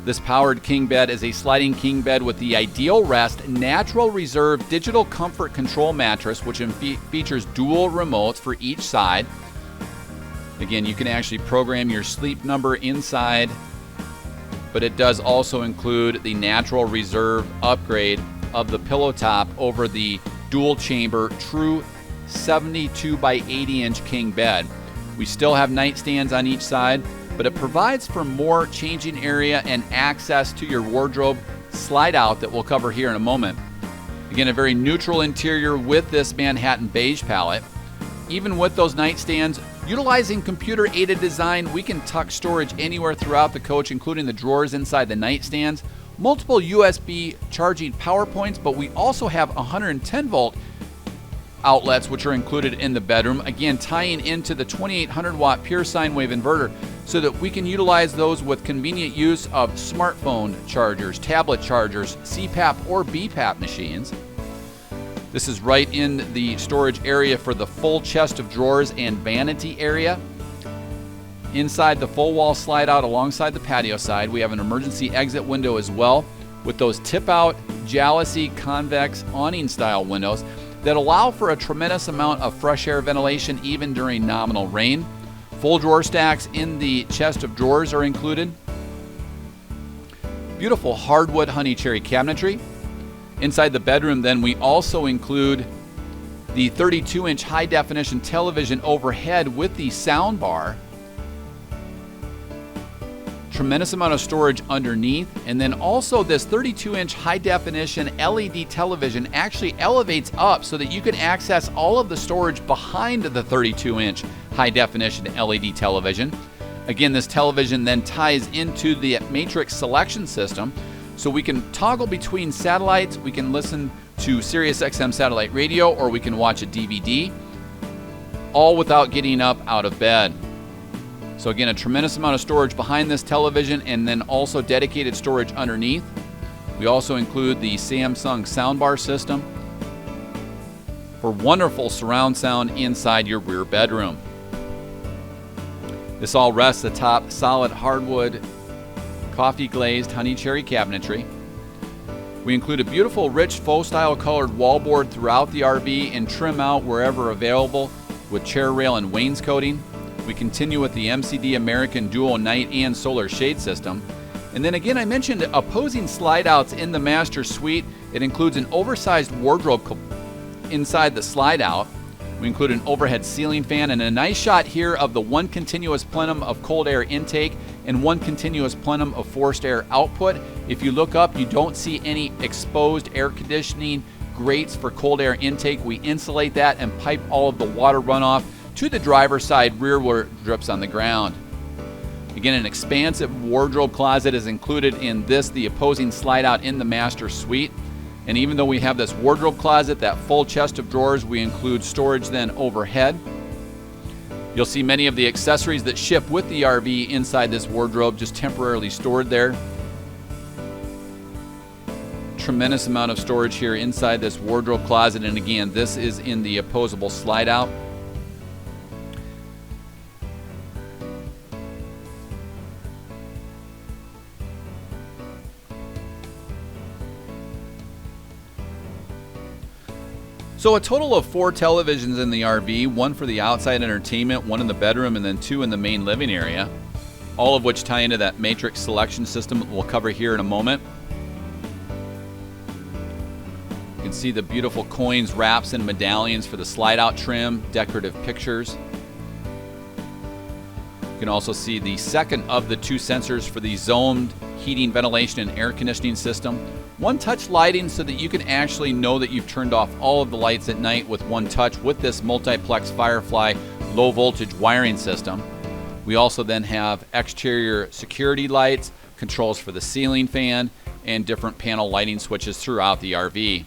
This powered king bed is a sliding king bed with the Ideal Rest Natural Reserve Digital Comfort Control Mattress, which features dual remotes for each side. Again, you can actually program your sleep number inside, but it does also include the Natural Reserve upgrade of the pillow top over the dual chamber true 72 by 80 inch king bed. We still have nightstands on each side, but it provides for more changing area and access to your wardrobe slide out that we'll cover here in a moment. Again, a very neutral interior with this Manhattan beige palette. Even with those nightstands, utilizing computer-aided design, we can tuck storage anywhere throughout the coach, including the drawers inside the nightstands, multiple USB charging power points, but we also have 110-volt outlets which are included in the bedroom, again tying into the 2800 watt pure sine wave inverter so that we can utilize those with convenient use of smartphone chargers, tablet chargers, CPAP or BPAP machines. This is right in the storage area for the full chest of drawers and vanity area. Inside the full wall slide out alongside the patio side, we have an emergency exit window as well with those tip out jalousie convex awning style windows that allow for a tremendous amount of fresh air ventilation even during nominal rain. Full drawer stacks in the chest of drawers are included. Beautiful hardwood honey cherry cabinetry. Inside the bedroom then we also include the 32-inch high-definition television overhead with the sound bar. Tremendous amount of storage underneath, and then also this 32-inch high-definition LED television actually elevates up so that you can access all of the storage behind the 32-inch high-definition LED television. Again, this television then ties into the matrix selection system, so we can toggle between satellites. We can listen to Sirius XM satellite radio, or we can watch a DVD, all without getting up out of bed. So again, a tremendous amount of storage behind this television and then also dedicated storage underneath. We also include the Samsung soundbar system for wonderful surround sound inside your rear bedroom. This all rests atop solid hardwood coffee glazed honey cherry cabinetry. We include a beautiful rich faux style colored wallboard throughout the RV and trim out wherever available with chair rail and wainscoting. We continue with the MCD American dual night and solar shade system. And then again, I mentioned opposing slide outs in the master suite. It includes an oversized wardrobe inside the slide out. We include an overhead ceiling fan and a nice shot here of the one continuous plenum of cold air intake and one continuous plenum of forced air output. If you look up, you don't see any exposed air conditioning grates for cold air intake. We insulate that and pipe all of the water runoff to the driver's side rear where it drips on the ground. Again, an expansive wardrobe closet is included in this, the opposing slide out in the master suite. And even though we have this wardrobe closet, that full chest of drawers, we include storage then overhead. You'll see many of the accessories that ship with the RV inside this wardrobe just temporarily stored there. Tremendous amount of storage here inside this wardrobe closet, and again, this is in the opposable slide out. So a total of 4 televisions in the RV, one for the outside entertainment, one in the bedroom, and then 2 in the main living area, all of which tie into that matrix selection system that we'll cover here in a moment. You can see the beautiful coins, wraps, and medallions for the slide-out trim, decorative pictures. You can also see the second of the 2 sensors for the zoned heating, ventilation, and air conditioning system. One-touch lighting so that you can actually know that you've turned off all of the lights at night with one touch with this multiplex Firefly low-voltage wiring system. We also then have exterior security lights, controls for the ceiling fan, and different panel lighting switches throughout the RV.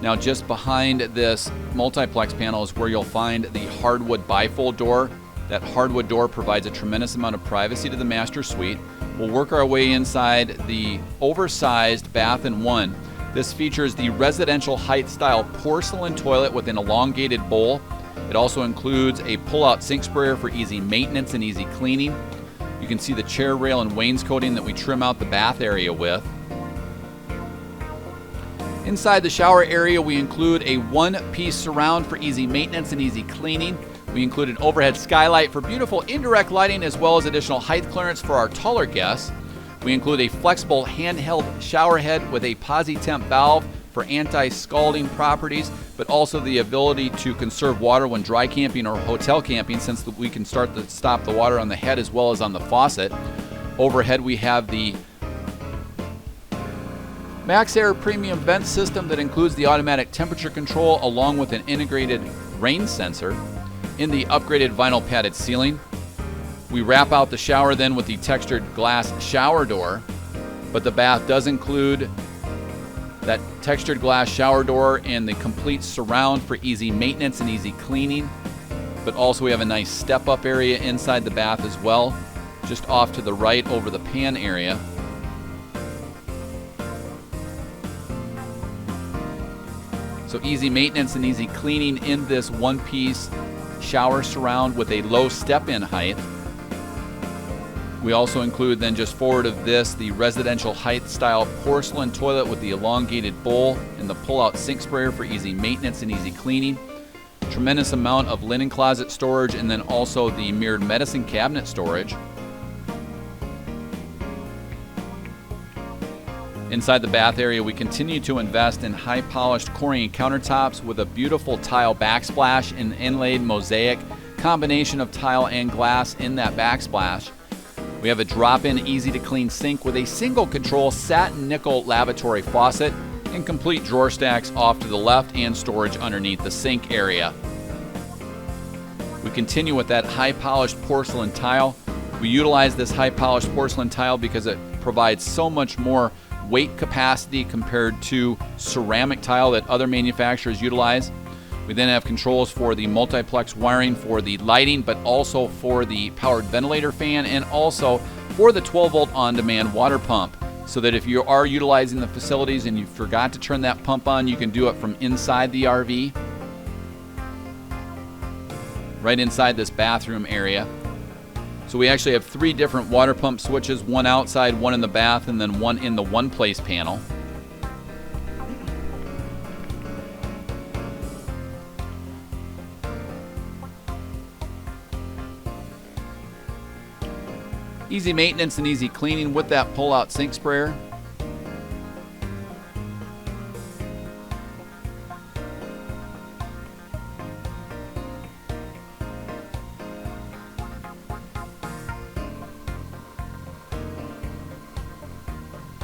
Now just behind this multiplex panel is where you'll find the hardwood bifold door. That hardwood door provides a tremendous amount of privacy to the master suite. We'll work our way inside the oversized bath and one. This features the residential height style porcelain toilet with an elongated bowl. It also includes a pull-out sink sprayer for easy maintenance and easy cleaning. You can see the chair rail and wainscoting that we trim out the bath area with. Inside the shower area, we include a one-piece surround for easy maintenance and easy cleaning. We include an overhead skylight for beautiful indirect lighting as well as additional height clearance for our taller guests. We include a flexible handheld shower head with a posi-temp valve for anti-scalding properties, but also the ability to conserve water when dry camping or hotel camping, since we can stop the water on the head as well as on the faucet. Overhead, we have the Max Air Premium Vent System that includes the automatic temperature control along with an integrated rain sensor. In the upgraded vinyl padded ceiling, we wrap out the shower then with the textured glass shower door, but the bath does include that textured glass shower door and the complete surround for easy maintenance and easy cleaning. But also we have a nice step-up area inside the bath as well, just off to the right over the pan area. So easy maintenance and easy cleaning in this one-piece shower surround with a low step-in height. We also include then just forward of this the residential height style porcelain toilet with the elongated bowl and the pull-out sink sprayer for easy maintenance and easy cleaning. Tremendous amount of linen closet storage and then also the mirrored medicine cabinet storage. Inside the bath area, we continue to invest in high-polished Corian countertops with a beautiful tile backsplash and inlaid mosaic combination of tile and glass in that backsplash. We have a drop-in, easy-to-clean sink with a single-control satin nickel lavatory faucet and complete drawer stacks off to the left and storage underneath the sink area. We continue with that high-polished porcelain tile. We utilize this high-polished porcelain tile because it provides so much more weight capacity compared to ceramic tile that other manufacturers utilize. We then have controls for the multiplex wiring for the lighting, but also for the powered ventilator fan and also for the 12-volt on-demand water pump, so that if you are utilizing the facilities and you forgot to turn that pump on, you can do it from inside the RV, right inside this bathroom area. So we actually have 3 different water pump switches, one outside, one in the bath, and then one in the one-place panel. Easy maintenance and easy cleaning with that pull-out sink sprayer.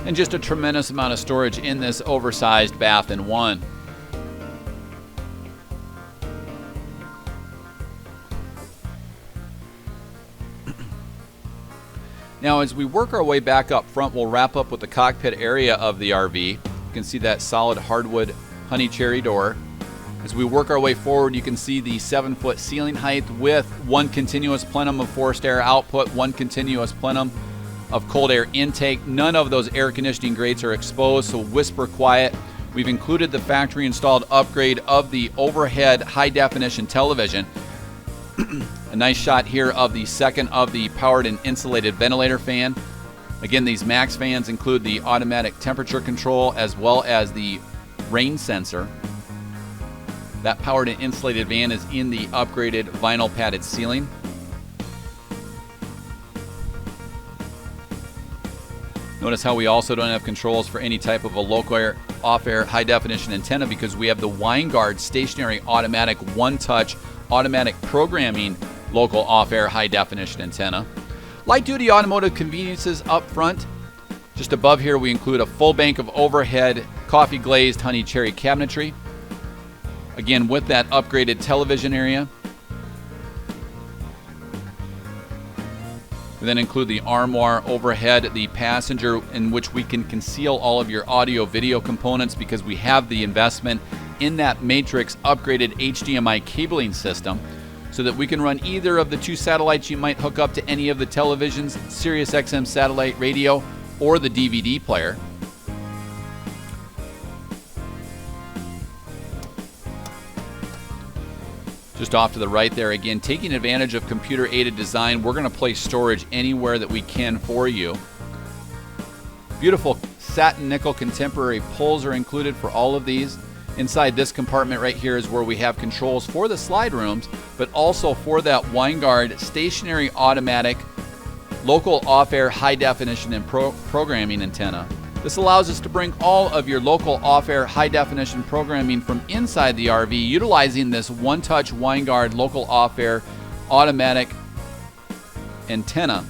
And just a tremendous amount of storage in this oversized bath and one. Now, as we work our way back up front, we'll wrap up with the cockpit area of the RV. You can see that solid hardwood honey cherry door. As we work our way forward, you can see the 7-foot ceiling height with one continuous plenum of forced air output, one continuous plenum of cold air intake. None of those air conditioning grates are exposed, so whisper quiet. We've included the factory installed upgrade of the overhead high definition television. A nice shot here of the second of the powered and insulated ventilator fan. Again, these max fans include the automatic temperature control as well as the rain sensor. That powered and insulated van is in the upgraded vinyl padded ceiling. Notice how we also don't have controls for any type of a local air, off-air, high-definition antenna because we have the Winegard stationary automatic one-touch automatic programming local off-air high-definition antenna. Light-duty automotive conveniences up front. Just above here we include a full bank of overhead coffee-glazed honey cherry cabinetry. Again, with that upgraded television area. We then include the armoire overhead, the passenger, in which we can conceal all of your audio video components because we have the investment in that Matrix upgraded HDMI cabling system so that we can run either of the two satellites you might hook up to any of the televisions, Sirius XM satellite radio, or the DVD player. Just off to the right there, again, taking advantage of computer-aided design, we're going to place storage anywhere that we can for you. Beautiful satin nickel contemporary pulls are included for all of these. Inside this compartment right here is where we have controls for the slide rooms, but also for that Winegard stationary automatic local off-air high-definition and programming antenna. This allows us to bring all of your local off-air high-definition programming from inside the RV utilizing this one-touch Winegard local off-air automatic antenna.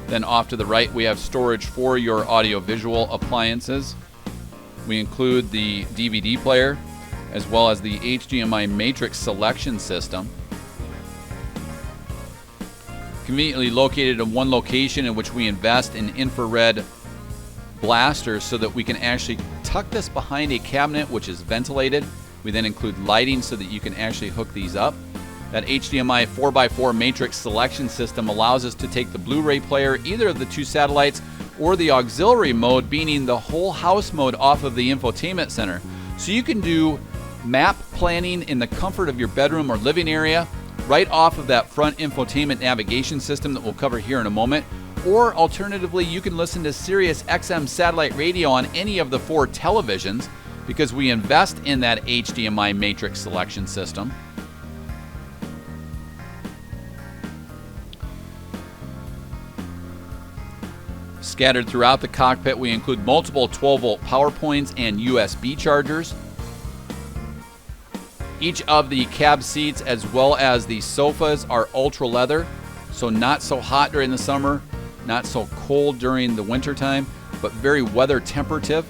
Then off to the right we have storage for your audio-visual appliances. We include the DVD player as well as the HDMI Matrix selection system. Conveniently located in one location in which we invest in infrared blasters so that we can actually tuck this behind a cabinet which is ventilated. We then include lighting so that you can actually hook these up. That HDMI 4x4 Matrix selection system allows us to take the Blu-ray player, either of the two satellites, or the auxiliary mode, meaning the whole house mode off of the infotainment center. So you can do map planning in the comfort of your bedroom or living area, right off of that front infotainment navigation system that we'll cover here in a moment. Or alternatively, you can listen to Sirius XM satellite radio on any of the 4 televisions because we invest in that HDMI Matrix selection system. Scattered throughout the cockpit, we include multiple 12-volt power points and USB chargers. Each of the cab seats as well as the sofas are ultra leather, so not so hot during the summer, not so cold during the winter time, but very weather temperative.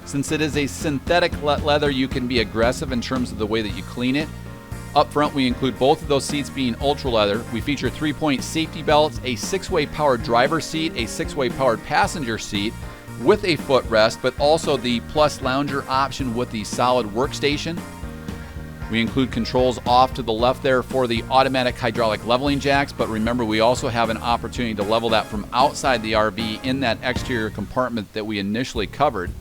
Since it is a synthetic leather, you can be aggressive in terms of the way that you clean it. Up front, we include both of those seats being ultra leather. We feature 3-point safety belts, a 6-way powered driver seat, a 6-way powered passenger seat with a footrest, but also the plus lounger option with the solid workstation. We include controls off to the left there for the automatic hydraulic leveling jacks, but remember we also have an opportunity to level that from outside the RV in that exterior compartment that we initially covered.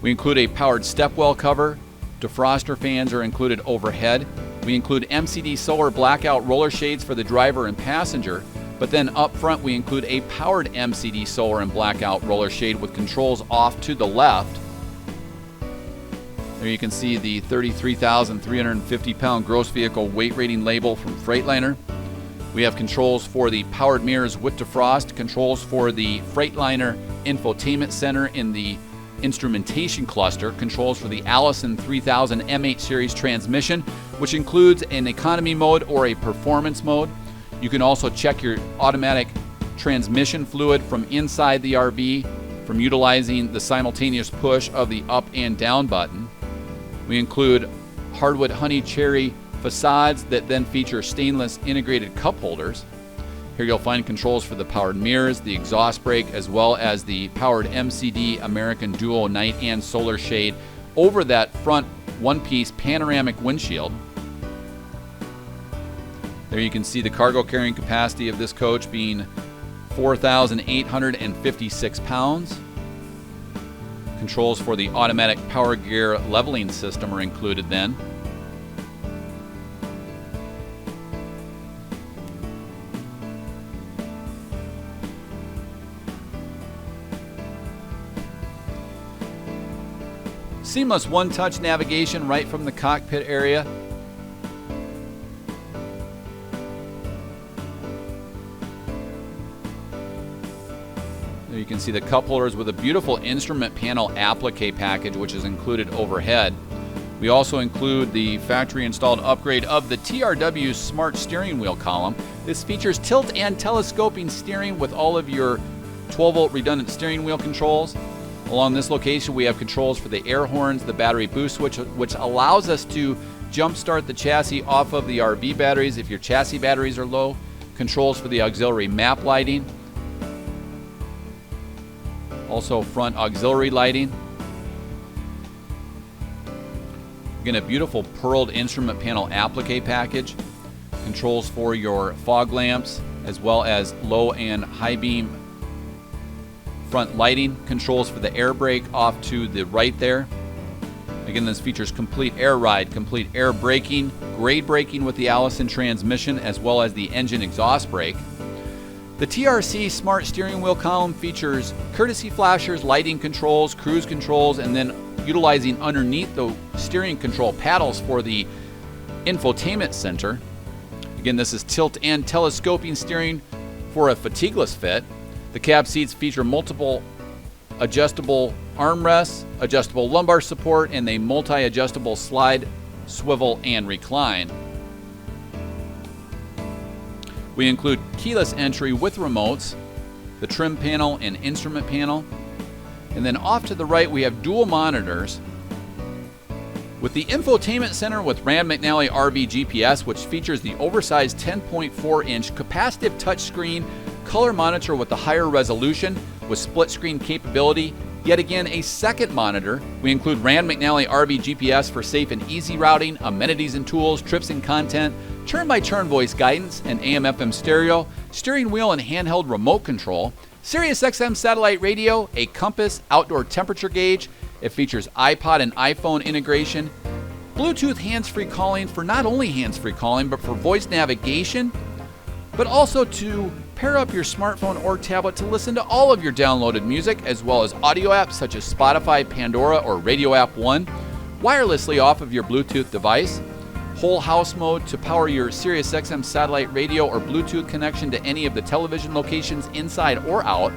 We include a powered stepwell cover. Defroster fans are included overhead. We include MCD solar blackout roller shades for the driver and passenger, but then up front we include a powered MCD solar and blackout roller shade with controls off to the left. There you can see the 33,350 pound gross vehicle weight rating label from Freightliner. We have controls for the powered mirrors with defrost, controls for the Freightliner infotainment center in the instrumentation cluster, controls for the Allison 3000 M8 series transmission, which includes an economy mode or a performance mode. You can also check your automatic transmission fluid from inside the RV from utilizing the simultaneous push of the up and down button. We include hardwood honey cherry facades that then feature stainless integrated cup holders. Here you'll find controls for the powered mirrors, the exhaust brake, as well as the powered MCD American Duo night and solar shade over that front one-piece panoramic windshield. There you can see the cargo carrying capacity of this coach being 4,856 pounds. Controls for the automatic power gear leveling system are included then. Seamless one-touch navigation right from the cockpit area. There you can see the cup holders with a beautiful instrument panel applique package, which is included overhead. We also include the factory installed upgrade of the TRW Smart Steering Wheel column. This features tilt and telescoping steering with all of your 12-volt redundant steering wheel controls. Along this location, we have controls for the air horns, the battery boost switch, which allows us to jump start the chassis off of the RV batteries if your chassis batteries are low. Controls for the auxiliary map lighting. Also front auxiliary lighting. Again, a beautiful pearled instrument panel applique package. Controls for your fog lamps, as well as low and high beam front lighting. Controls for the air brake off to the right there. Again, this features complete air ride, complete air braking, grade braking with the Allison transmission, as well as the engine exhaust brake. The TRC Smart Steering Wheel column features courtesy flashers, lighting controls, cruise controls, and then utilizing underneath the steering control paddles for the infotainment center. Again, this is tilt and telescoping steering for a fatigueless fit. The cab seats feature multiple adjustable armrests, adjustable lumbar support, and a multi-adjustable slide, swivel, and recline. We include keyless entry with remotes, the trim panel and instrument panel, and then off to the right we have dual monitors with the infotainment center with Rand McNally RV GPS, which features the oversized 10.4-inch capacitive touchscreen color monitor with the higher resolution with split screen capability. Yet again, a second monitor. We include Rand McNally RV GPS for safe and easy routing, amenities and tools, trips and content, turn-by-turn voice guidance, and AM/FM stereo, steering wheel and handheld remote control, Sirius XM satellite radio, a compass, outdoor temperature gauge. It features iPod and iPhone integration, Bluetooth hands-free calling for not only hands-free calling, but for voice navigation, but also to pair up your smartphone or tablet to listen to all of your downloaded music, as well as audio apps such as Spotify, Pandora, or Radio App One, wirelessly off of your Bluetooth device. Whole house mode to power your Sirius XM satellite radio or Bluetooth connection to any of the television locations inside or out.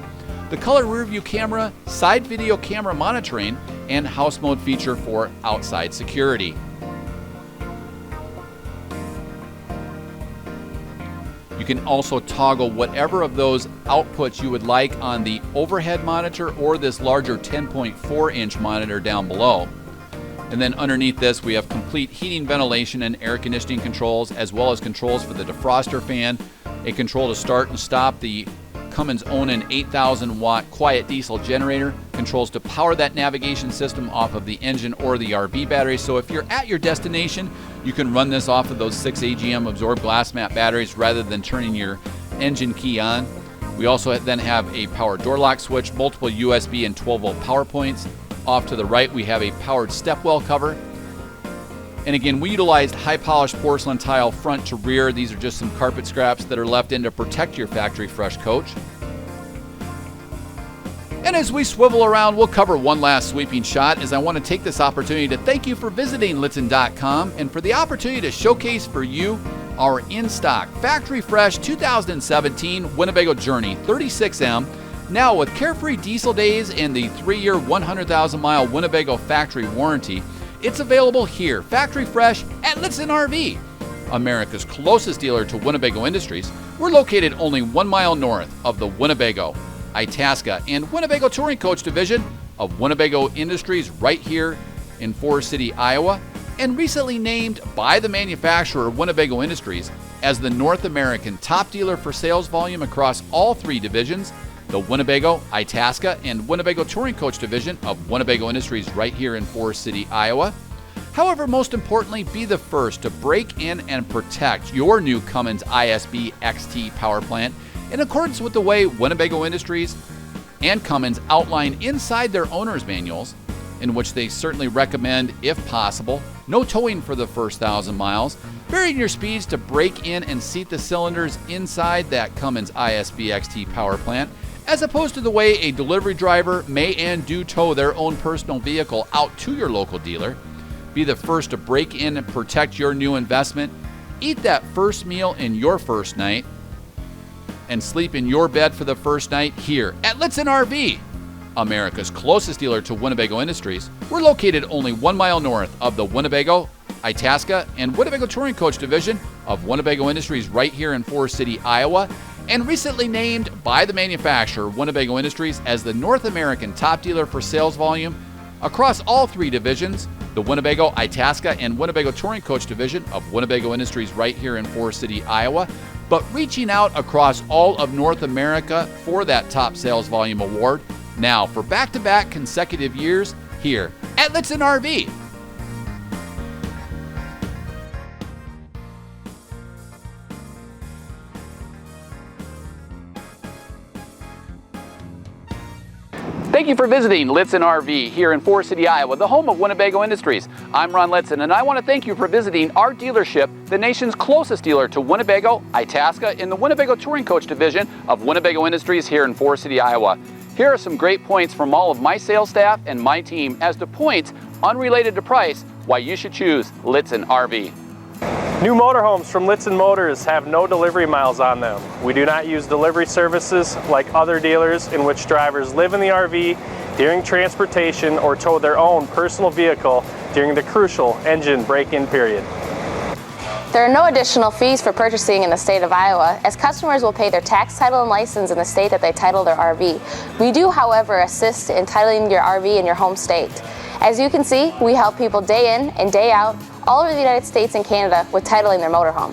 The color rear view camera, side video camera monitoring, and house mode feature for outside security. You can also toggle whatever of those outputs you would like on the overhead monitor or this larger 10.4-inch monitor down below. And then underneath this, we have complete heating, ventilation, and air conditioning controls, as well as controls for the defroster fan, a control to start and stop the Cummins Onan 8,000-watt quiet diesel generator, controls to power that navigation system off of the engine or the RV battery. So if you're at your destination, you can run this off of those 6 AGM absorbed glass mat batteries rather than turning your engine key on. We also then have a power door lock switch, multiple USB and 12-volt power points. Off to the right, we have a powered stepwell cover. And again, we utilized high-polished porcelain tile front to rear. These are just some carpet scraps that are left in to protect your factory fresh coach. And as we swivel around, we'll cover one last sweeping shot, as I want to take this opportunity to thank you for visiting Lichtsinn.com and for the opportunity to showcase for you our in-stock factory fresh 2017 Winnebago Journey 36M, now with Carefree Diesel Days and the 3-year 100,000-mile Winnebago factory warranty. It's available here, factory fresh at Lichtsinn RV, America's closest dealer to Winnebago Industries. We're located only 1 mile north of the Winnebago, Itasca, and Winnebago Touring Coach division of Winnebago Industries right here in Forest City, Iowa, and recently named by the manufacturer Winnebago Industries as the North American top dealer for sales volume across all 3 divisions, the Winnebago, Itasca, and Winnebago Touring Coach division of Winnebago Industries right here in Forest City, Iowa. However, most importantly, be the first to break in and protect your new Cummins ISB XT power plant in accordance with the way Winnebago Industries and Cummins outline inside their owner's manuals, in which they certainly recommend, if possible, no towing for the first 1,000 miles, varying your speeds to break in and seat the cylinders inside that Cummins ISB XT power plant, as opposed to the way a delivery driver may and do tow their own personal vehicle out to your local dealer. Be the first to break in and protect your new investment. Eat that first meal in your first night and sleep in your bed for the first night here at Lichtsinn RV, America's closest dealer to Winnebago Industries. We're located only 1 mile north of the Winnebago, Itasca, and Winnebago Touring Coach division of Winnebago Industries right here in Forest City, Iowa, and recently named by the manufacturer Winnebago Industries as the North American top dealer for sales volume across all three divisions, the Winnebago, Itasca, and Winnebago Touring Coach division of Winnebago Industries right here in Forest City, Iowa, but reaching out across all of North America for that top sales volume award now for back-to-back consecutive years here at Lichtsinn RV. Thank you for visiting Lichtsinn RV here in Forest City, Iowa, the home of Winnebago Industries. I'm Ron Lichtsinn, and I want to thank you for visiting our dealership, the nation's closest dealer to Winnebago, Itasca, in the Winnebago Touring Coach division of Winnebago Industries here in Forest City, Iowa. Here are some great points from all of my sales staff and my team as to points unrelated to price why you should choose Lichtsinn RV. New motorhomes from Lichtsinn Motors have no delivery miles on them. We do not use delivery services like other dealers in which drivers live in the RV during transportation or tow their own personal vehicle during the crucial engine break-in period. There are no additional fees for purchasing in the state of Iowa, as customers will pay their tax, title, and license in the state that they title their RV. We do, however, assist in titling your RV in your home state. As you can see, we help people day in and day out all over the United States and Canada with titling their motorhome.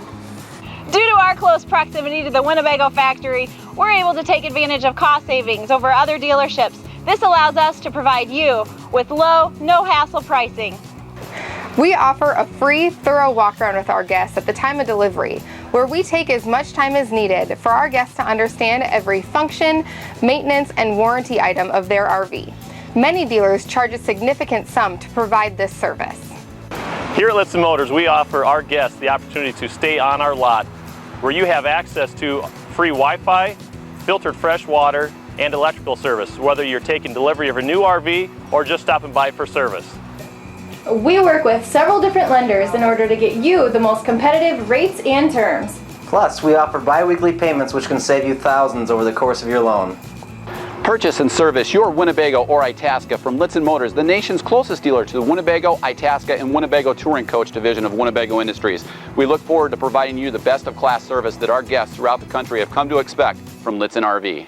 Due to our close proximity to the Winnebago factory, we're able to take advantage of cost savings over other dealerships. This allows us to provide you with low, no-hassle pricing. We offer a free, thorough walk-around with our guests at the time of delivery, where we take as much time as needed for our guests to understand every function, maintenance, and warranty item of their RV. Many dealers charge a significant sum to provide this service. Here at Lichtsinn Motors, we offer our guests the opportunity to stay on our lot, where you have access to free Wi-Fi, filtered fresh water, and electrical service, whether you're taking delivery of a new RV or just stopping by for service. We work with several different lenders in order to get you the most competitive rates and terms. Plus, we offer bi-weekly payments which can save you thousands over the course of your loan. Purchase and service your Winnebago or Itasca from Lichtsinn Motors, the nation's closest dealer to the Winnebago, Itasca, and Winnebago Touring Coach division of Winnebago Industries. We look forward to providing you the best of class service that our guests throughout the country have come to expect from Lichtsinn RV.